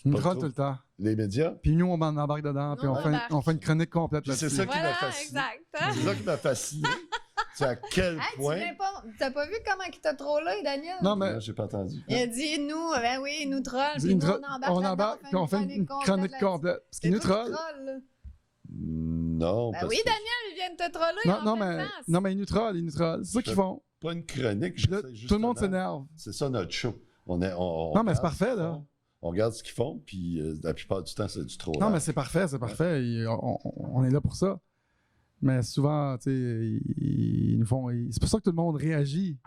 Ils nous pas trollent trop. tout le temps. Les médias. Puis nous, on embarque dedans, puis Non, on fait une chronique complète Puis c'est là-dessus. ça qui m'a Voilà, fasciné. exact. C'est ça qui m'a fasciné. C'est à quel Hey, tu point. viens pas... T'as pas vu comment il t'a trollé, Daniel? Non, mais Non, j'ai pas entendu. Il a dit, nous, ben oui, il nous troll, puis Une nous, tro- on on embarque, embarque, puis on fait une chronique complète. Parce qu'ils nous trollent. Non, Ben parce oui, que Daniel, il vient de te troller Non, en pleine mais, face. non, mais ils nous trollent, ils nous trollent. C'est ça qu'ils font. pas une chronique. Puis là, j'essaie tout le monde justement- s'énerve. C'est ça notre show. On Non, mais c'est regarde parfait, ce qu'ils là. font, On regarde ce qu'ils font, puis la plupart du temps, c'est du trop. Non, mais c'est parfait, c'est parfait. On est là pour ça. Mais souvent, tu sais, ils nous font. C'est pour ça que tout le monde réagit.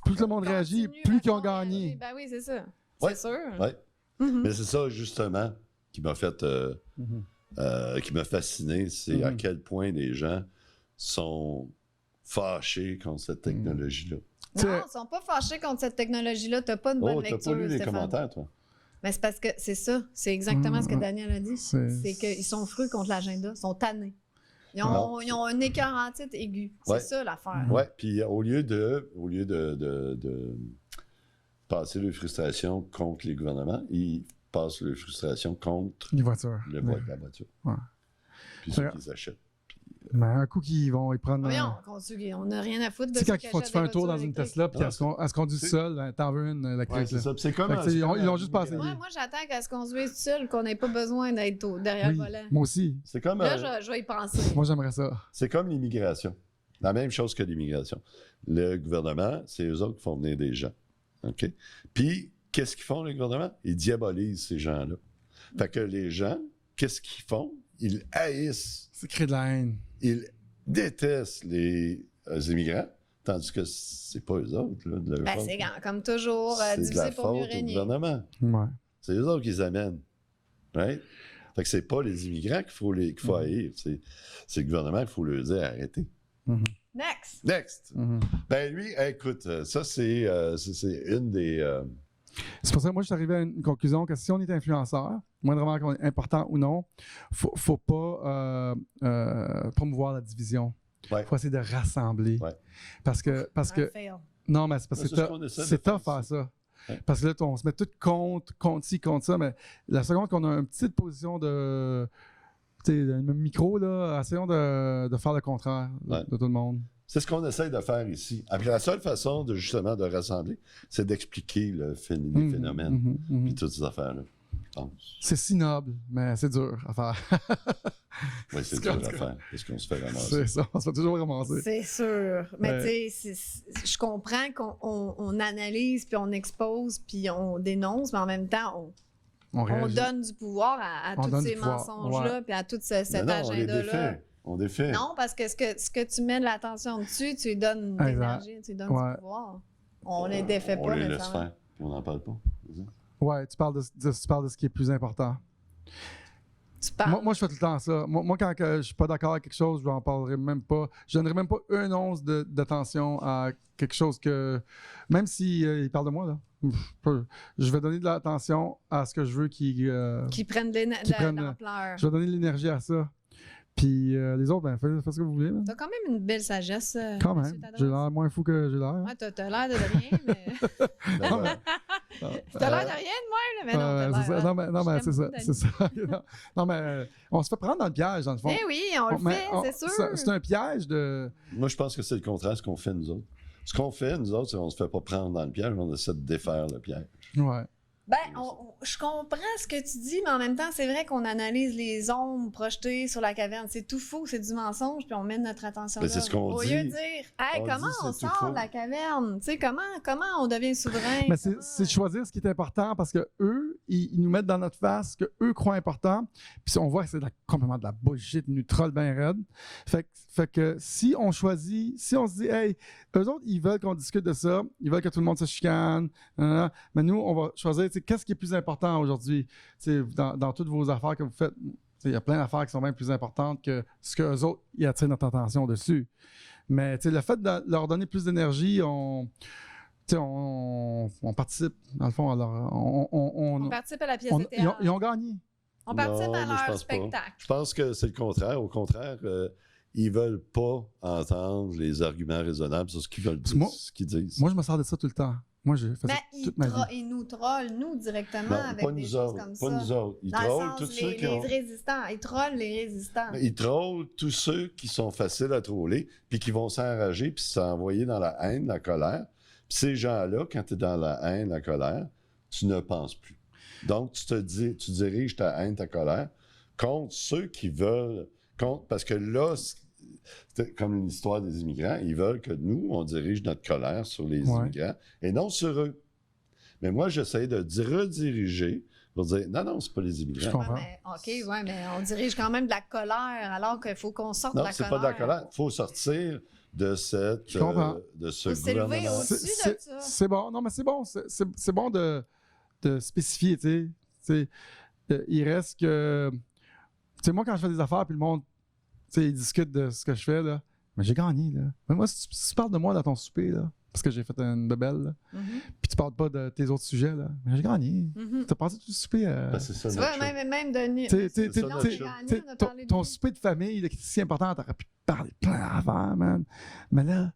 Plus que le monde réagit, Continue plus à qu'ils ont faire gagné. réagir. Ben oui, c'est ça. Ouais. C'est sûr. Ouais. Mhm. Mais c'est ça, justement, qui m'a fait. Qui m'a fasciné, c'est à quel point les gens sont fâchés contre cette technologie-là. Tu Non, sais- ils sont pas fâchés contre cette technologie-là. T'as pas une bonne Oh, t'as lecture, pas lu les Stéphane. commentaires, toi? Mais c'est parce que c'est ça. C'est exactement ce que Daniel a dit. C'est- C'est qu'ils sont frus contre l'agenda. Ils sont tannés. Ils ont, Non. ils ont un écart en titre aigu. C'est Ouais. ça l'affaire. Ouais, puis au lieu de passer leur frustration contre les gouvernements, ils passent leur frustration contre Les voitures. la voiture. Ouais. Puis ceux qui les achètent. Mais un coup qu'ils vont y prendre. Voyons, on n'a rien à foutre de Tu sais, ça. quand tu fais un tour dans une Tesla, puis elle se conduit seule, ben, t'en veux une électrique. Ouais, c'est ça. Puis c'est comme. Fait que, ils l'ont juste passé. Moi, j'attends qu'elle se conduise toute seule, qu'on n'ait pas besoin d'être derrière Oui, le volant. moi aussi. C'est comme. Là, je vais y penser. Moi, j'aimerais ça. C'est comme l'immigration. La même chose que l'immigration. Le gouvernement, c'est eux autres qui font venir des gens. OK? Puis, qu'est-ce qu'ils font, le gouvernement? Ils diabolisent ces gens-là. Fait que les gens, qu'est-ce qu'ils font? Ils haïssent. C'est créer de la haine. Ils détestent les immigrants, tandis que c'est pas eux autres, là, de leur faute. C'est comme toujours, C'est de diviser la pour mieux faute au régner. gouvernement. Ouais. C'est eux autres qui les amènent. Right? Fait que c'est pas les immigrants qu'il faut haïr. C'est le gouvernement qu'il faut leur dire arrêtez. Next! Next! Ben lui, écoute, ça c'est une des... C'est pour ça que moi, je suis arrivé à une conclusion que si on est influenceur, moindrement qu'on est important ou non, faut pas promouvoir la division. Il faut essayer de rassembler. Ouais. Parce que non, mais c'est parce que c'est tough faire ça. Ouais. Parce que là, on se met tout contre ci, contre ça, mais la seconde qu'on a une petite position de micro, là, essayons de faire le contraire de tout le monde. C'est ce qu'on essaye de faire ici. Après, la seule façon de justement de rassembler, c'est d'expliquer les phénomènes puis toutes ces affaires-là. C'est si noble, mais c'est dur à faire. Oui, c'est dur à faire, parce qu'on se fait ramasser. C'est ça, on se fait toujours ramasser. C'est sûr. Mais tu sais, je comprends qu'on analyse, puis on expose, puis on dénonce, mais en même temps, on donne du pouvoir à tous ces mensonges-là, puis à tout cet agenda-là. On défait. Non, parce que ce que tu mets de l'attention dessus, tu lui donnes de l'énergie, tu lui donnes du pouvoir. On les défait pas. On les laisse faire, puis on n'en parle pas. Ouais, tu parles de ce qui est plus important. Moi, je fais tout le temps ça. Moi, quand je suis pas d'accord avec quelque chose, je n'en parlerai même pas. Je donnerai même pas une once d'attention à quelque chose que... Même s'il parle de moi, là. Je vais donner de l'attention à ce que je veux qu'il prenne de l'ampleur. Je vais donner de l'énergie à ça. Puis les autres, ben, faites ce que vous voulez. T'as quand même une belle sagesse. Quand même. J'ai l'air moins fou que j'ai l'air. Ouais, t'as l'air de rien, mais... T'as l'air de rien de moi, là, mais non, t'as l'air... Non, mais c'est ça. C'est ça. Non, mais on se fait prendre dans le piège, dans le fond. Eh oui, on le fait, c'est sûr. C'est un piège de... Moi, je pense que c'est le contraire de ce qu'on fait, nous autres. Ce qu'on fait, nous autres, c'est qu'on se fait pas prendre dans le piège, on essaie de défaire le piège. Ouais. Ben, je comprends ce que tu dis, mais en même temps, c'est vrai qu'on analyse les ombres projetées sur la caverne. C'est tout faux, c'est du mensonge, puis on met notre attention là. C'est ce qu'on dit. Au lieu de dire, hey, comment on sort de la caverne? Tu sais, comment on devient souverain? Mais c'est de choisir ce qui est important parce que eux, ils nous mettent dans notre face ce qu'eux croient important. Puis on voit que c'est complètement de la bullshit, une troll bien raide. Fait que si on choisit, si on se dit, hey, eux autres, ils veulent qu'on discute de ça, ils veulent que tout le monde se chicane, mais nous, on va choisir, qu'est-ce qui est plus important aujourd'hui? Dans toutes vos affaires que vous faites, il y a plein d'affaires qui sont même plus importantes que ce qu'eux autres, ils attirent notre attention dessus. Mais le fait de leur donner plus d'énergie, on participe, dans le fond, on participe à la pièce de théâtre. Ils ont gagné. On participe à leur spectacle. Je pense que c'est le contraire. Au contraire, ils veulent pas entendre les arguments raisonnables sur ce qu'ils veulent dire, ce qu'ils disent. Moi, je me sers de ça tout le temps. Moi, j'ai fait ça toute ma vie. Ils nous trollent, nous, directement, non, avec des choses comme ça. Pas nous autres. Ils trollent tous ceux qui ont... résistants. Ils trollent les résistants. Ils trollent tous ceux qui sont faciles à troller, puis qui vont s'enrager, puis s'envoyer dans la haine, la colère. Puis ces gens-là, quand tu es dans la haine, la colère, tu ne penses plus. Donc, tu diriges ta haine, ta colère contre ceux qui veulent... parce que là... C'est comme l'histoire des immigrants. Ils veulent que nous, on dirige notre colère sur les immigrants et non sur eux. Mais moi, j'essaie de rediriger pour dire non, c'est pas les immigrants. Je comprends. Mais on dirige quand même de la colère alors qu'il faut qu'on sorte de la colère. Non, c'est pas de la colère. Il faut sortir de ce gouvernement. C'est bon. Non, mais c'est bon. C'est bon de spécifier, tu sais. Il reste que... Tu sais, moi, quand je fais des affaires, puis le monde... ils discutent de ce que je fais, là. Mais j'ai gagné, là. Mais moi, si tu parles de moi dans ton souper, là, parce que j'ai fait une bebelle, là, puis tu parles pas de tes autres sujets, là, mais j'ai gagné. T'as passé tout le souper à... c'est ça, tu vois, même de nuit. Ton souper de famille, là, qui est si important, t'aurais pu parler plein d'affaires, man. Mais là,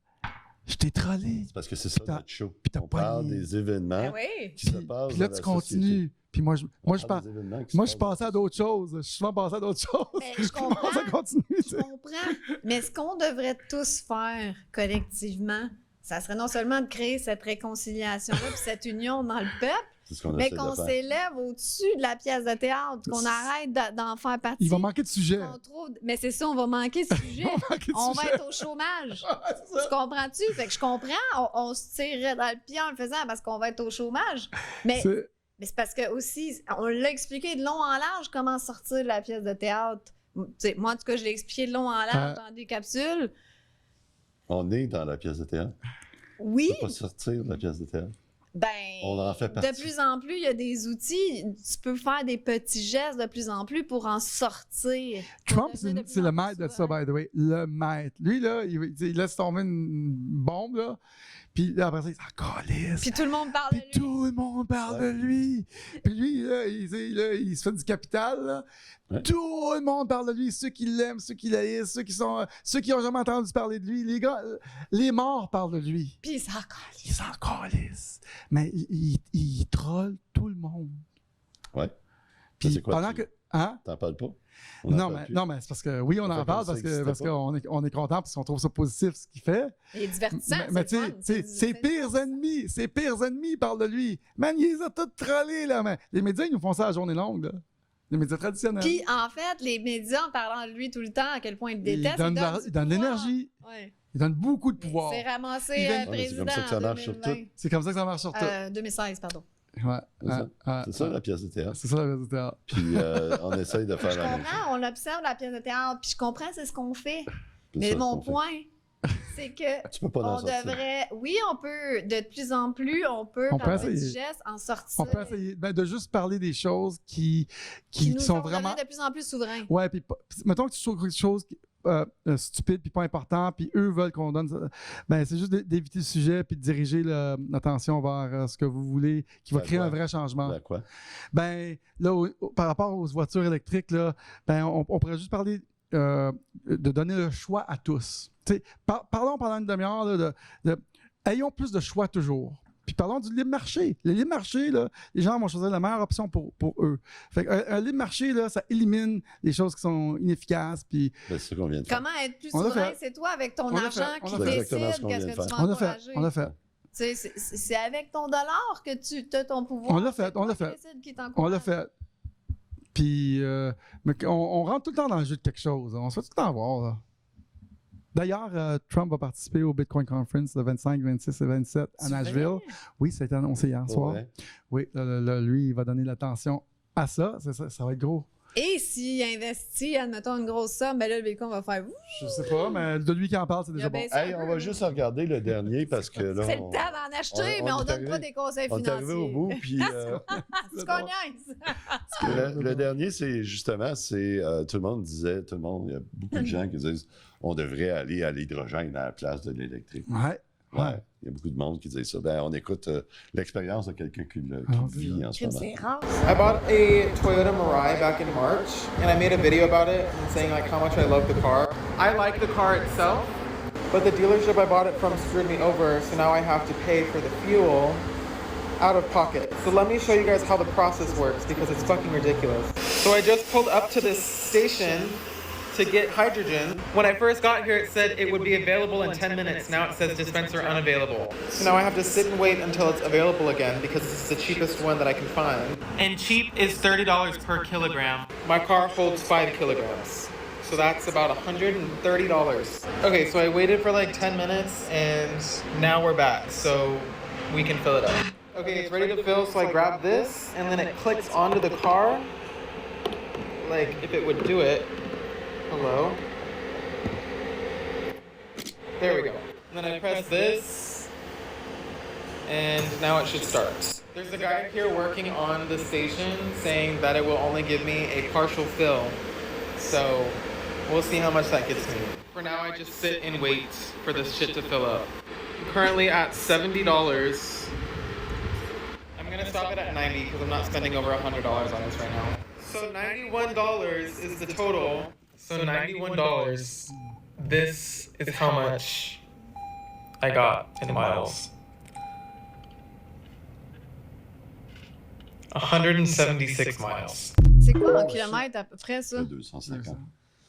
je t'ai trollé. C'est parce que c'est ça notre show. Puis on parle des événements qui se passent. Puis là, tu continues. Puis moi, je suis passe passé à d'autres choses. Je suis souvent passé à d'autres choses. Mais je comprends. Ça continue. Je comprends. Mais ce qu'on devrait tous faire collectivement, ça serait non seulement de créer cette réconciliation-là puis cette union dans le peuple, C'est ce qu'on mais essaie de qu'on faire. s'élève au-dessus de la pièce de théâtre, qu'on arrête d'en faire partie. Il va manquer de sujet. Mais c'est ça, on va manquer de sujet. On va manquer de On va sujet. être au chômage. C'est ça. Tu comprends-tu? Fait que je comprends, on se tirerait dans le pied en le faisant parce qu'on va être au chômage. Mais c'est parce que aussi, on l'a expliqué de long en large comment sortir de la pièce de théâtre. T'sais, moi, en tout cas, je l'ai expliqué de long en large dans des capsules. On est dans la pièce de théâtre. Oui, On ne peut pas sortir de la pièce de théâtre. ben, On en fait partie. de plus en plus, il y a des outils. Tu peux faire des petits gestes de plus en plus pour en sortir. Trump, On devient de plus c'est le en plus maître de ça, souverain. by the way. Le maître. Lui, là, il laisse tomber une bombe, là. Puis là, après ça, il s'en calisse. Puis tout le monde parle de Puis lui. tout le monde parle de lui. Puis lui, là, il se fait du capital, là. Ouais. Tout le monde parle de lui. Ceux qui l'aiment, ceux qui l'haïssent, ceux qui ont jamais entendu parler de lui. Les gars, les morts parlent de lui. Puis il s'en calisse. Ils s'en calissent. Mais il troll tout le monde. Ouais. Puis c'est quoi, pendant tu- que... Hein? T'en parles pas? On en Non parle mais, plus? non, mais c'est parce que oui, on Ça en fait parle comme parce ça existait pas. qu'on est content parce qu'on trouve ça positif ce qu'il fait. Il est divertissant. Mais c'est tu le fun, sais, ses pires ennemis parlent de lui. Man, il les a tous trollés, là. Mais les médias, ils nous font ça à la journée longue, là. Les médias traditionnels. Puis, en fait, les médias, en parlant de lui tout le temps, à quel point ils le détestent, Ils donnent de du pouvoir. l'énergie. Ouais. Ils donnent beaucoup de pouvoir. C'est ramassé Ils viennent- Ouais, mais c'est président comme ça que ça en marche sur 2020. C'est comme ça que ça marche sur tout. 2016, pardon. Ouais. C'est ça, la pièce de théâtre. C'est ça la pièce de théâtre. Puis on essaye de faire Je la même chose. comprends, on observe la pièce de théâtre, puis je comprends, c'est ce qu'on fait. C'est Mais ça mon qu'on fait. point, c'est que Tu peux pas en on sortir. devrait... Oui, on peut, de plus en plus, on peut, On par peut petits essayer. gestes, en sortir. On peut essayer de juste parler des choses qui nous sont font vraiment... devenir de plus en plus souverains. Ouais, puis mettons que tu trouves quelque chose stupide puis pas important, puis eux veulent qu'on donne ça. Ben, c'est juste d'éviter le sujet puis de diriger l'attention vers ce que vous voulez, qui va Vers créer quoi? un vrai changement. Ben, quoi? Ben, là, par rapport aux voitures électriques, là, ben, on pourrait juste parler de donner le choix à tous. Tu sais, parlons pendant une demi-heure là, ayons plus de choix toujours. Puis parlons du libre marché. Le libre marché, là, les gens vont choisir la meilleure option pour eux. Fait un libre marché, là, ça élimine les choses qui sont inefficaces. Puis Ben, c'est ce qu'on vient de faire. Comment être plus On l'a souverain, fait. c'est toi avec ton On l'a argent fait. qui On l'a fait. Exactement ce décide qu'on qu'est-ce vient que de tu vas faire. on l'a fait. encourager. On l'a fait. Tu sais, c'est avec ton dollar que tu as ton pouvoir. On l'a fait, C'est toi on l'a qui fait. décides qui On t'encourage. l'a fait. Puis mais on rentre tout le temps dans le jeu de quelque chose. On se fait tout le temps voir. Là. D'ailleurs, Trump va participer au Bitcoin Conference le 25, 26 et 27 à C'est Nashville. vrai? Oui, ça a été annoncé hier soir. Ouais. Oui, lui, il va donner l'attention à ça. Ça va être gros. Et s'il investit, admettons, une grosse somme, ben là, le Bitcoin va faire... Je sais pas, mais de lui qui en parle, c'est Il déjà a bon. baissé Hey, un on peu. va juste regarder le dernier parce que là. C'est le temps d'en acheter, on mais on est donne arrivé- pas des conseils On est financiers. arrivé au bout, puis Tu cognaise. le dernier, c'est justement, tout le monde disait, il y a beaucoup de gens qui disent on devrait aller à l'hydrogène à la place de l'électrique. Ouais. Ouais, il y a beaucoup de monde qui disent ça. Ben, on écoute l'expérience de quelqu'un qui le vit en ce moment. C'est rare. I bought a Toyota Mirai back in March, and I made a video about it and saying like how much I love the car. I like the car itself, but the dealership I bought it from screwed me over, so now I have to pay for the fuel out of pocket. So let me show you guys how the process works because it's fucking ridiculous. So I just pulled up to this station to get hydrogen. When I first got here, it said it would be available in 10 minutes. Now it says dispenser unavailable. So now I have to sit and wait until it's available again because this is the cheapest one that I can find. And cheap is $30 per kilogram. My car holds 5 kilograms. So that's about $130. Okay, so I waited for like 10 minutes and now we're back. So we can fill it up. Okay, it's ready to fill, so I grab this and then it clicks onto the car. Like if it would do it. Hello. There we go. And then I press this, and now it should start. There's a guy here working on the station saying that it will only give me a partial fill. So we'll see how much that gets me. For now, I just sit and wait for this shit to fill up. I'm currently at $70. I'm gonna stop it at 90 because I'm not spending over $100 on this right now. So $91 is the total. So $91. This is how much I got in miles. 176 miles. C'est quoi en kilomètres à peu près, ça? 250.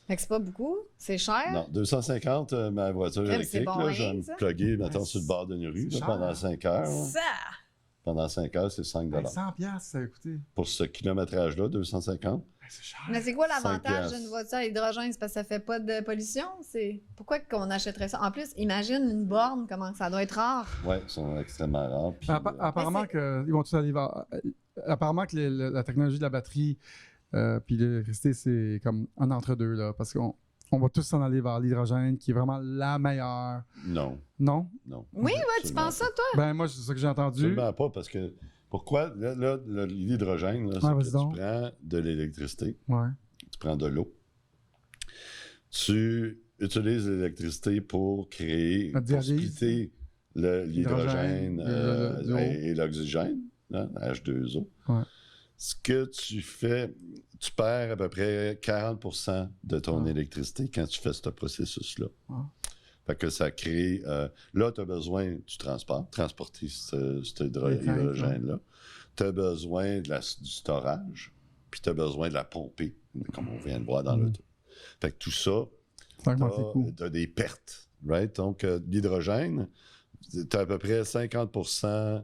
Fait que c'est pas beaucoup? C'est cher? Non, 250, ma voiture Crème, électrique, c'est bon, là, je vais rien, me ça? plugger, mettons, Ouais, sur le bord d'une rue c'est là, cher. pendant 5 heures. là. Ça! Pendant 5 heures, c'est 5 Hey, 100 piastres, ça a coûté. Pour ce kilométrage-là, 250. Hey, c'est cher. Mais c'est quoi 5 l'avantage piastres. d'une voiture à hydrogène? C'est parce que ça fait pas de pollution? C'est pourquoi qu'on achèterait ça? En plus, imagine une borne, comment ça doit être rare. Oui, ils sont extrêmement rares. Puis, Apparemment Mais qu'ils vont tous aller vers... Apparemment que la technologie de la batterie puis l'électricité, c'est comme un entre-deux, là, parce qu'on va tous s'en aller vers l'hydrogène, qui est vraiment la meilleure. non, Non? non. Oui, ouais, tu Absolument penses ça, toi? Ben moi, c'est ça que j'ai entendu. Absolument pas, parce que pourquoi? Là, l'hydrogène, là, c'est vas-y que donc. tu prends de l'électricité, Ouais. tu prends de l'eau, tu utilises l'électricité pour créer, La pour dialyse. splitter l'hydrogène L'hydrogène, et l'oxygène, hein, H2O. Ouais. Ce que tu fais, tu perds à peu près 40% de ton Ouais. électricité quand tu fais ce processus-là. Ouais. Fait que ça crée... là, tu as besoin du transport, transporter cet Les tanks, hydrogène-là. Tu as besoin du storage, puis tu as besoin de la pomper, comme on vient de voir dans l'auto. Fait que tout ça, Ça augmente les coûts. tu as des pertes, right? Donc, l'hydrogène, tu as à peu près 50%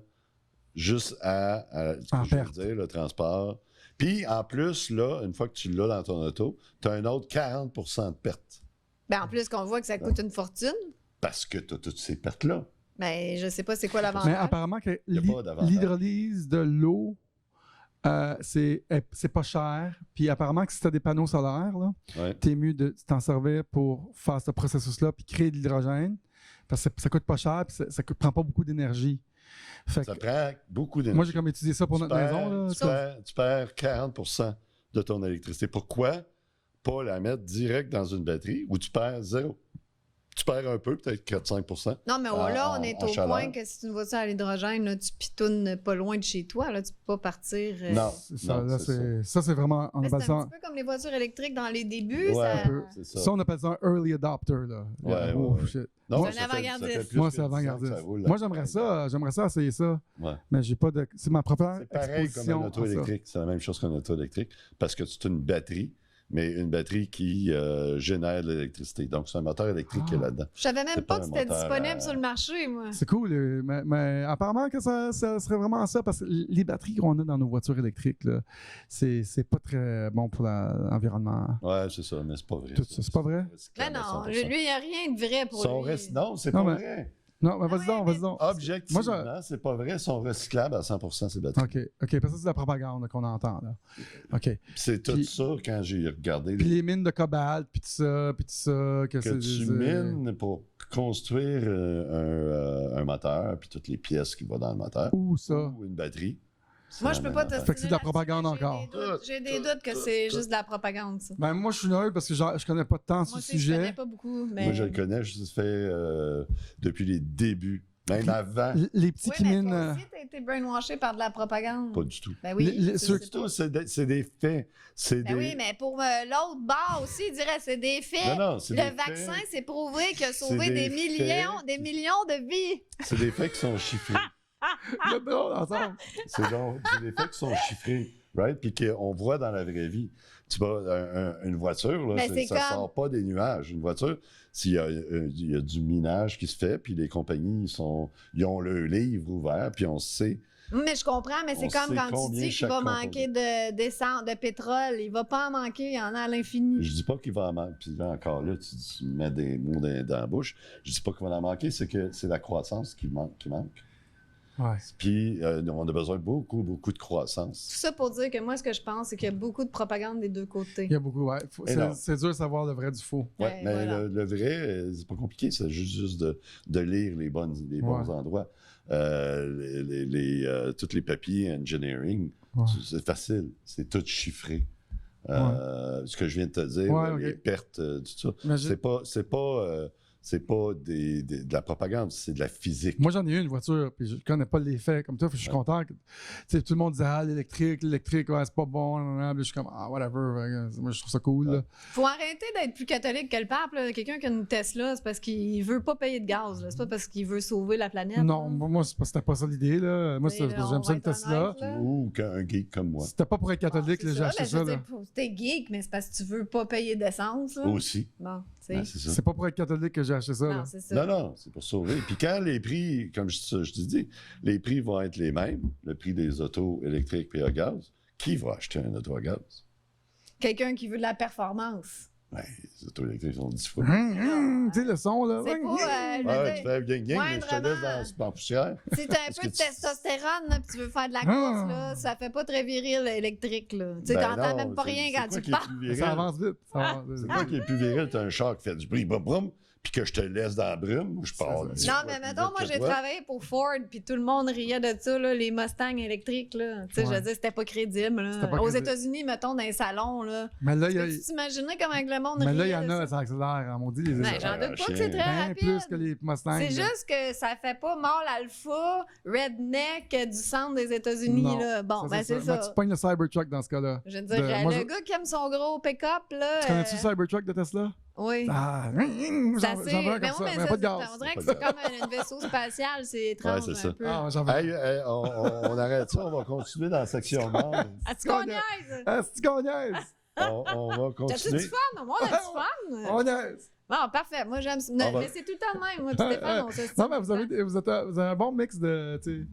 juste à ce En que je veux perte. dire, le transport. Puis, en plus, là, une fois que tu l'as dans ton auto, tu as un autre 40% de pertes. Ben, en plus qu'on voit que ça coûte une fortune, Parce que tu as toutes ces pertes-là. ben, je sais pas c'est quoi Mais l'avantage. apparemment que Y a pas d'avantage. l'hydrolyse de l'eau, c'est pas cher. Puis apparemment que si tu as des panneaux solaires, là, Ouais. t'es mieux de t'en servir pour faire ce processus-là puis créer de l'hydrogène. Parce que ça coûte pas cher puis ça prend pas beaucoup d'énergie. Fait Ça que, prend beaucoup d'énergie. moi, j'ai comme étudié ça pour notre maison. Là. Tu perds 40% de ton électricité. Pourquoi pas la mettre direct dans une batterie où tu perds zéro? Tu perds un peu, peut-être 4-5%. Non, mais là, on est en au chaleur. point que si c'est une voiture à l'hydrogène, là, tu pitounes pas loin de chez toi. Là, tu peux pas partir. Non, C'est ça, non, là, ça, c'est vraiment. On Mais appelle c'est un ça, petit peu comme les voitures électriques dans les débuts. Ouais, ça... un peu, c'est ça. ça, on appelle ça un early adopter. Là. Ouais, Oh, ouais. shit. Non, C'est un ça fait avant-gardiste. plus Moi, que c'est 10 ans que avant-gardiste. ça roule, Moi, là. j'aimerais ça essayer ça. Ouais. Mais j'ai pas de. C'est ma première C'est pareil comme exposition. un auto à ça. électrique. C'est la même chose qu'un auto électrique parce que c'est une batterie, mais une batterie qui génère de l'électricité. Donc, c'est un moteur électrique qui est là-dedans. Je savais même C'est pas pas que un c'était moteur, disponible sur le marché, moi. C'est cool, mais apparemment que ça serait vraiment ça, parce que les batteries qu'on a dans nos voitures électriques, là, c'est pas très bon pour l'environnement. Ouais, c'est ça, mais c'est pas vrai. Tout ça, c'est pas vrai? Mais non, lui, il n'y a rien de vrai pour lui. Non, c'est Non, pas mais- vrai. Non, mais vas-y ouais, donc, mais- vas-y donc. Objectivement, c'est pas vrai. Ils sont recyclables à 100% ces batteries. OK, parce que c'est de la propagande là, qu'on entend, là. OK. C'est tout Puis- ça quand j'ai regardé Puis les mines de cobalt, puis tout ça, que que c'est tu mines pour construire un moteur, puis toutes les pièces qui vont dans le moteur, Où ça? ou une batterie. Moi, je peux pas te te Fait que c'est de la propagande encore. J'ai des doutes que c'est juste de la propagande, ça. Ben, moi, je suis neutre parce que je connais pas tant Moi sur le aussi, je connais sujet. pas beaucoup, mais... Moi, je le connais, je l'ai fait depuis les débuts, même avant. Les petits Oui, qui mais minent. toi aussi, t'as été brainwashé par de la propagande. Pas du tout. Ben oui. ceux c'est Tout, pas- c'est des faits. C'est Ben des... oui, mais pour l'autre bord aussi, il dirait c'est des faits. Non, non, c'est Le des vaccin, faits. c'est prouvé qu'il a sauvé C'est des des millions, faits. des millions de vies. C'est des faits qui sont chiffrés. C'est drôle, ensemble. C'est des faits qui sont chiffrés, right? Puis qu'on voit dans la vraie vie. Tu vois, une voiture, là, Mais c'est ça comme- sort pas des nuages. Une voiture, il y a du minage qui se fait, puis les compagnies, ils ont le livre ouvert, puis on sait. Mais je comprends, mais c'est On comme sait quand tu combien dis qu'il chaque va composant. manquer d'essence, de pétrole. Il va pas en manquer, il y en a à l'infini. Je dis pas qu'il va en manquer. Puis là, encore là, tu mets des mots dans la bouche. Je dis pas qu'il va en manquer, c'est que c'est la croissance qui manque. Ouais. Puis on a besoin de beaucoup de croissance. Tout ça pour dire que moi, ce que je pense, c'est qu'il y a beaucoup de propagande des deux côtés. Il y a beaucoup, ouais. Énorme. C'est dur de savoir le vrai du faux. Ouais, Ouais, mais voilà. le vrai, c'est pas compliqué, c'est juste de lire les bons Ouais. endroits. Tous les papiers engineering, Ouais. c'est facile, c'est tout chiffré. Ce que je viens de te dire, Ouais, les ok. pertes, tout ça. Mais C'est pas C'est pas de la propagande, c'est de la physique. Moi, j'en ai une voiture, puis je connais pas l'effet comme toi, puis je suis content que, tu sais, tout le monde disait, l'électrique, ouais, c'est pas bon, puis je suis comme, whatever, moi, je trouve ça cool, là. Faut arrêter d'être plus catholique que le pape, là. Quelqu'un qui a une Tesla, c'est parce qu'il veut pas payer de gaz, là. C'est pas parce qu'il veut sauver la planète. Non, là. moi, c'était pas ça l'idée, là. Moi, Mais là, j'aime on ça va une être Tesla. honnête, là. Ou qu'un geek comme moi. C'était pas pour être catholique, C'est là, j'ai ça, acheté mais je ça, veux là. dire, t'es geek, mais c'est parce que tu veux pas payer d'essence, là. Aussi. Bon, tu sais. Ouais, c'est ça. C'est pas pour être catholique que j'ai acheté ça, là. Non, c'est ça. Non, c'est pour sauver. Puis quand les prix, comme je te dis, les prix vont être les mêmes, le prix des autos électriques et à gaz, qui va acheter un auto à gaz? Quelqu'un qui veut de la performance. Ouais, les autos électriques sont 10 fois. Tu sais, le son, là. C'est pas. je veux Ouais, dire, tu fais gang, mais je te laisse dans la poussière. si t'as un Est-ce peu que de tu- testostérone, là, puis tu veux faire de la course, là, ça fait pas très viril électrique, là. Tu sais, Ben t'entends non, même pas c'est- rien c'est quand quoi tu qui est parles. plus viril? Ça avance vite. Ça avance C'est vite. quoi qui est plus viril? T'as un char qui fait du bruit, brum, puis que je te laisse dans la brume, je pars. C'est 10 Non, fois mais plus mettons, vite moi, que j'ai toi. travaillé pour Ford, puis tout le monde riait de ça, là, les Mustangs électriques, là. Tu sais, je Ouais. veux dire, c'était pas crédible, là. C'était pas Aux crédible. États-Unis, mettons, dans les salons, là. Mais là, il y a. Peux-tu t'imaginer comment que le monde Mais riait là, il y en de a, ça? ça accélère, on dit les Ben, essais. j'en doute pas que chien. c'est très Bien rapide. plus que les Mustangs. C'est là. juste que ça fait pas mâle alpha, redneck du centre des États-Unis, Non, là. Bon, ben c'est Mais ça. tu pognes le Cybertruck dans ce cas-là. Je veux dire, moi, le gars qui aime son gros pick-up, là. Tu connais-tu le Cybertruck de Tesla? Oui. Ah, Ça, j'en c'est- veux un mais comme oui, ça, mais mais pas de gaz. on dirait que Pas de c'est comme un vaisseau spatial, c'est étrange c'est ça. un peu. Ah, j'en veux Hey, on arrête ça, on va continuer dans la section membre. Est-ce qu'on niaise? Ah, c'est qu'on niaise! On va T'as-tu continuer. du fun? Moi, on a du fun. On niaise! Bon, parfait. Moi, j'aime ça. On va- Mais c'est tout le temps le même. Moi, puis Stéphane, on se Non, mais vous avez un bon mix de. Tu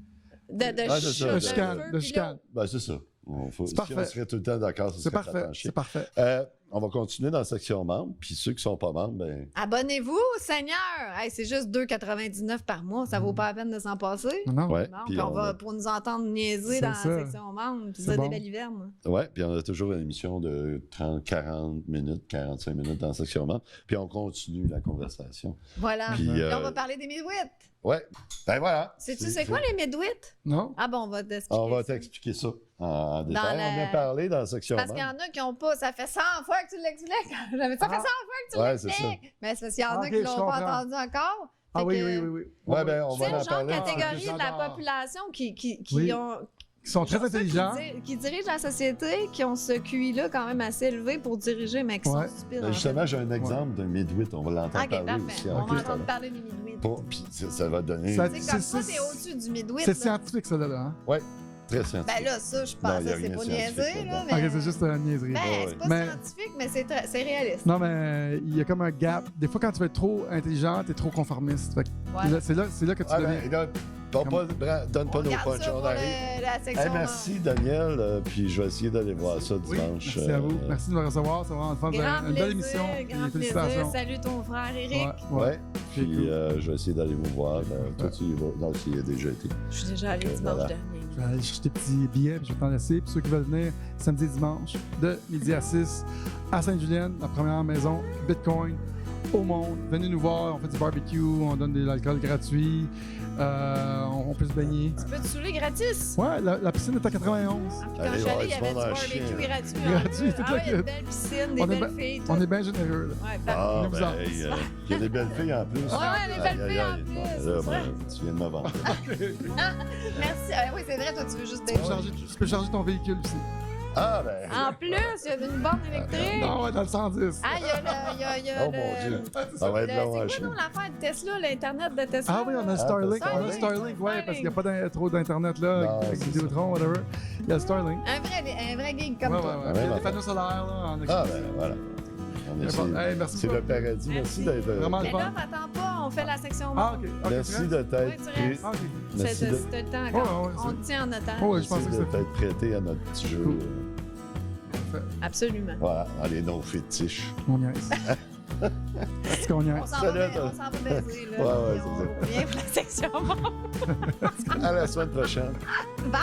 sais, de Ah, c'est ça, de de chicane. feu, De puis chicane. Ben, c'est ça. C'est Si parfait. on serait tout le temps d'accord, ça C'est serait parfait. tranché. C'est parfait. On va continuer dans la section membres, puis ceux qui sont pas membres, ben, Abonnez-vous, Seigneur! Hey, c'est juste 2,99 par mois. Ça vaut pas la peine de s'en passer. Non? ouais. Bon, Puis puis on on va a, pour nous entendre niaiser C'est dans ça. la section membre, puis C'est ça, bon. des belles hivernes. ouais, puis on a toujours une émission de 30, 40 minutes, 45 minutes dans la section membres, puis on continue la conversation. Voilà. Puis, Puis on va parler des midwits. Ouais, ben voilà. Sais-tu c'est quoi les midwits? Non? Ah bon, on va t'expliquer. On va ça. t'expliquer ça en détail. la- On a parlé dans la section Parce qu'il y membres. en a qui n'ont pas. Ça fait 100 fois que tu l'expliques. Ça fait 100 fois que tu Ouais, c'est l'expliques. Mais c'est parce qu'il y en a Ok, qui je l'ont comprends. pas entendu encore. Ah Fait oui, que oui, oui, oui. Ouais, ben, on C'est va une en genre parler. catégorie de la j'adore. population qui Oui. ont. Ils sont très genre ceux intelligents. qui dirigent la société, qui ont ce QI-là quand même assez élevé pour diriger, mais qui Ouais. sont stupides. Ben, en justement, j'ai un exemple d'un midwit. On va l'entendre fait. parler Ok, parfait. aussi. On en va plus, entendre parler des midwits. Puis ça va donner Ça- C'est comme ça, t'es au-dessus du midwit. C'est là. scientifique, ça, là. Hein? très scientifique. Ben là, ça, je Non, pense y que a c'est rien pas de niaisé, scientifique là. là-dedans. Mais... Ok, c'est juste une niaiserie. Ben, Ouais, c'est pas Mais- scientifique, mais c'est réaliste. Non, mais il y a comme un gap. Des fois, quand tu vas être trop intelligent, t'es trop conformiste. Fait que Ouais. là, c'est là que tu Ah, deviens. ben, là, donne pas On nos regarde punch, ça on pour arrive. la section. Hey, merci Daniel, puis je vais essayer d'aller voir ça Oui, dimanche. merci à vous. Merci de me recevoir. C'est vraiment le fun. Vous avez Grand une belle plaisir, émission. grand Et plaisir. félicitations. Salut ton frère Eric. Ouais, ouais. Ouais, C'est puis cool. je vais essayer d'aller vous voir. Toi, tu y vas. Non, tu y as déjà été. Je suis déjà allée Ok, dimanche voilà. dernier. Je vais aller chercher des petits billets, puis je vais t'en laisser. Puis ceux qui veulent venir samedi et dimanche, de midi à 6, à Sainte-Julienne, la première maison Bitcoin au monde. Venez nous voir, on fait du barbecue, on donne de l'alcool gratuit, on peut se baigner. Tu peux te saouler gratis. Ouais, la piscine est à 91. Puis quand Allez, je suis allée, ouais, il y du avait du monde en barbecue chien. gratuit. Gratuit, en toute plus. la Ah ouais, il y a une quête. belle piscine, des On est belles ben- filles. tout. On est bien généreux. Là. Ouais, Ah, parfait. Venez-vous ben, en. il y a des belles filles en plus. Ouais, les belles Aïe, filles aïe, en aïe. plus, Bon, c'est là, ça. ben, tu viens de me vendre. Merci. Oui, c'est vrai, toi, tu veux juste Tu des. peux charger ton véhicule aussi. Ah, ben. En plus, il y a une borne électrique. Non, ouais, dans le 110. Ah, il y a Oh, le. mon Dieu. C'est Ça va être long à C'est chier. quoi, non, l'affaire de Tesla, l'Internet de Tesla? Ah oui, on a le Starlink. Ah, On a le Starlink, ouais, parce qu'il n'y a pas trop d'Internet là, Non, avec c'est Vidéotron, whatever. Il y a le Starlink. Un vrai geek comme Ouais, ouais, toi. ouais. Ouais, Il y a ouais. des panneaux solaires, là, en Ah, exclusif. ben, voilà. On C'est bon. Hey, merci C'est beaucoup. le paradis. Merci d'être. Vraiment le Mais fun. là, t'attends pas, on fait la section. Ah, ok. Ok, Merci tu de restes? t'être Ouais, tu pris. restes. Ah, ok. Merci C'est de, le temps. Ouais, ouais, On te tient en otage. Ouais, je pensais que merci de c'était. t'être prêté à notre petit jeu. Cool. Absolument. Voilà, allez, nos fétiches. On niaise. C'est qu'on On niaise. s'en Salut, va, toi. on s'en va baiser, là. Ouais, ouais, Puis c'est on revient pour la section. À la semaine prochaine. Bye!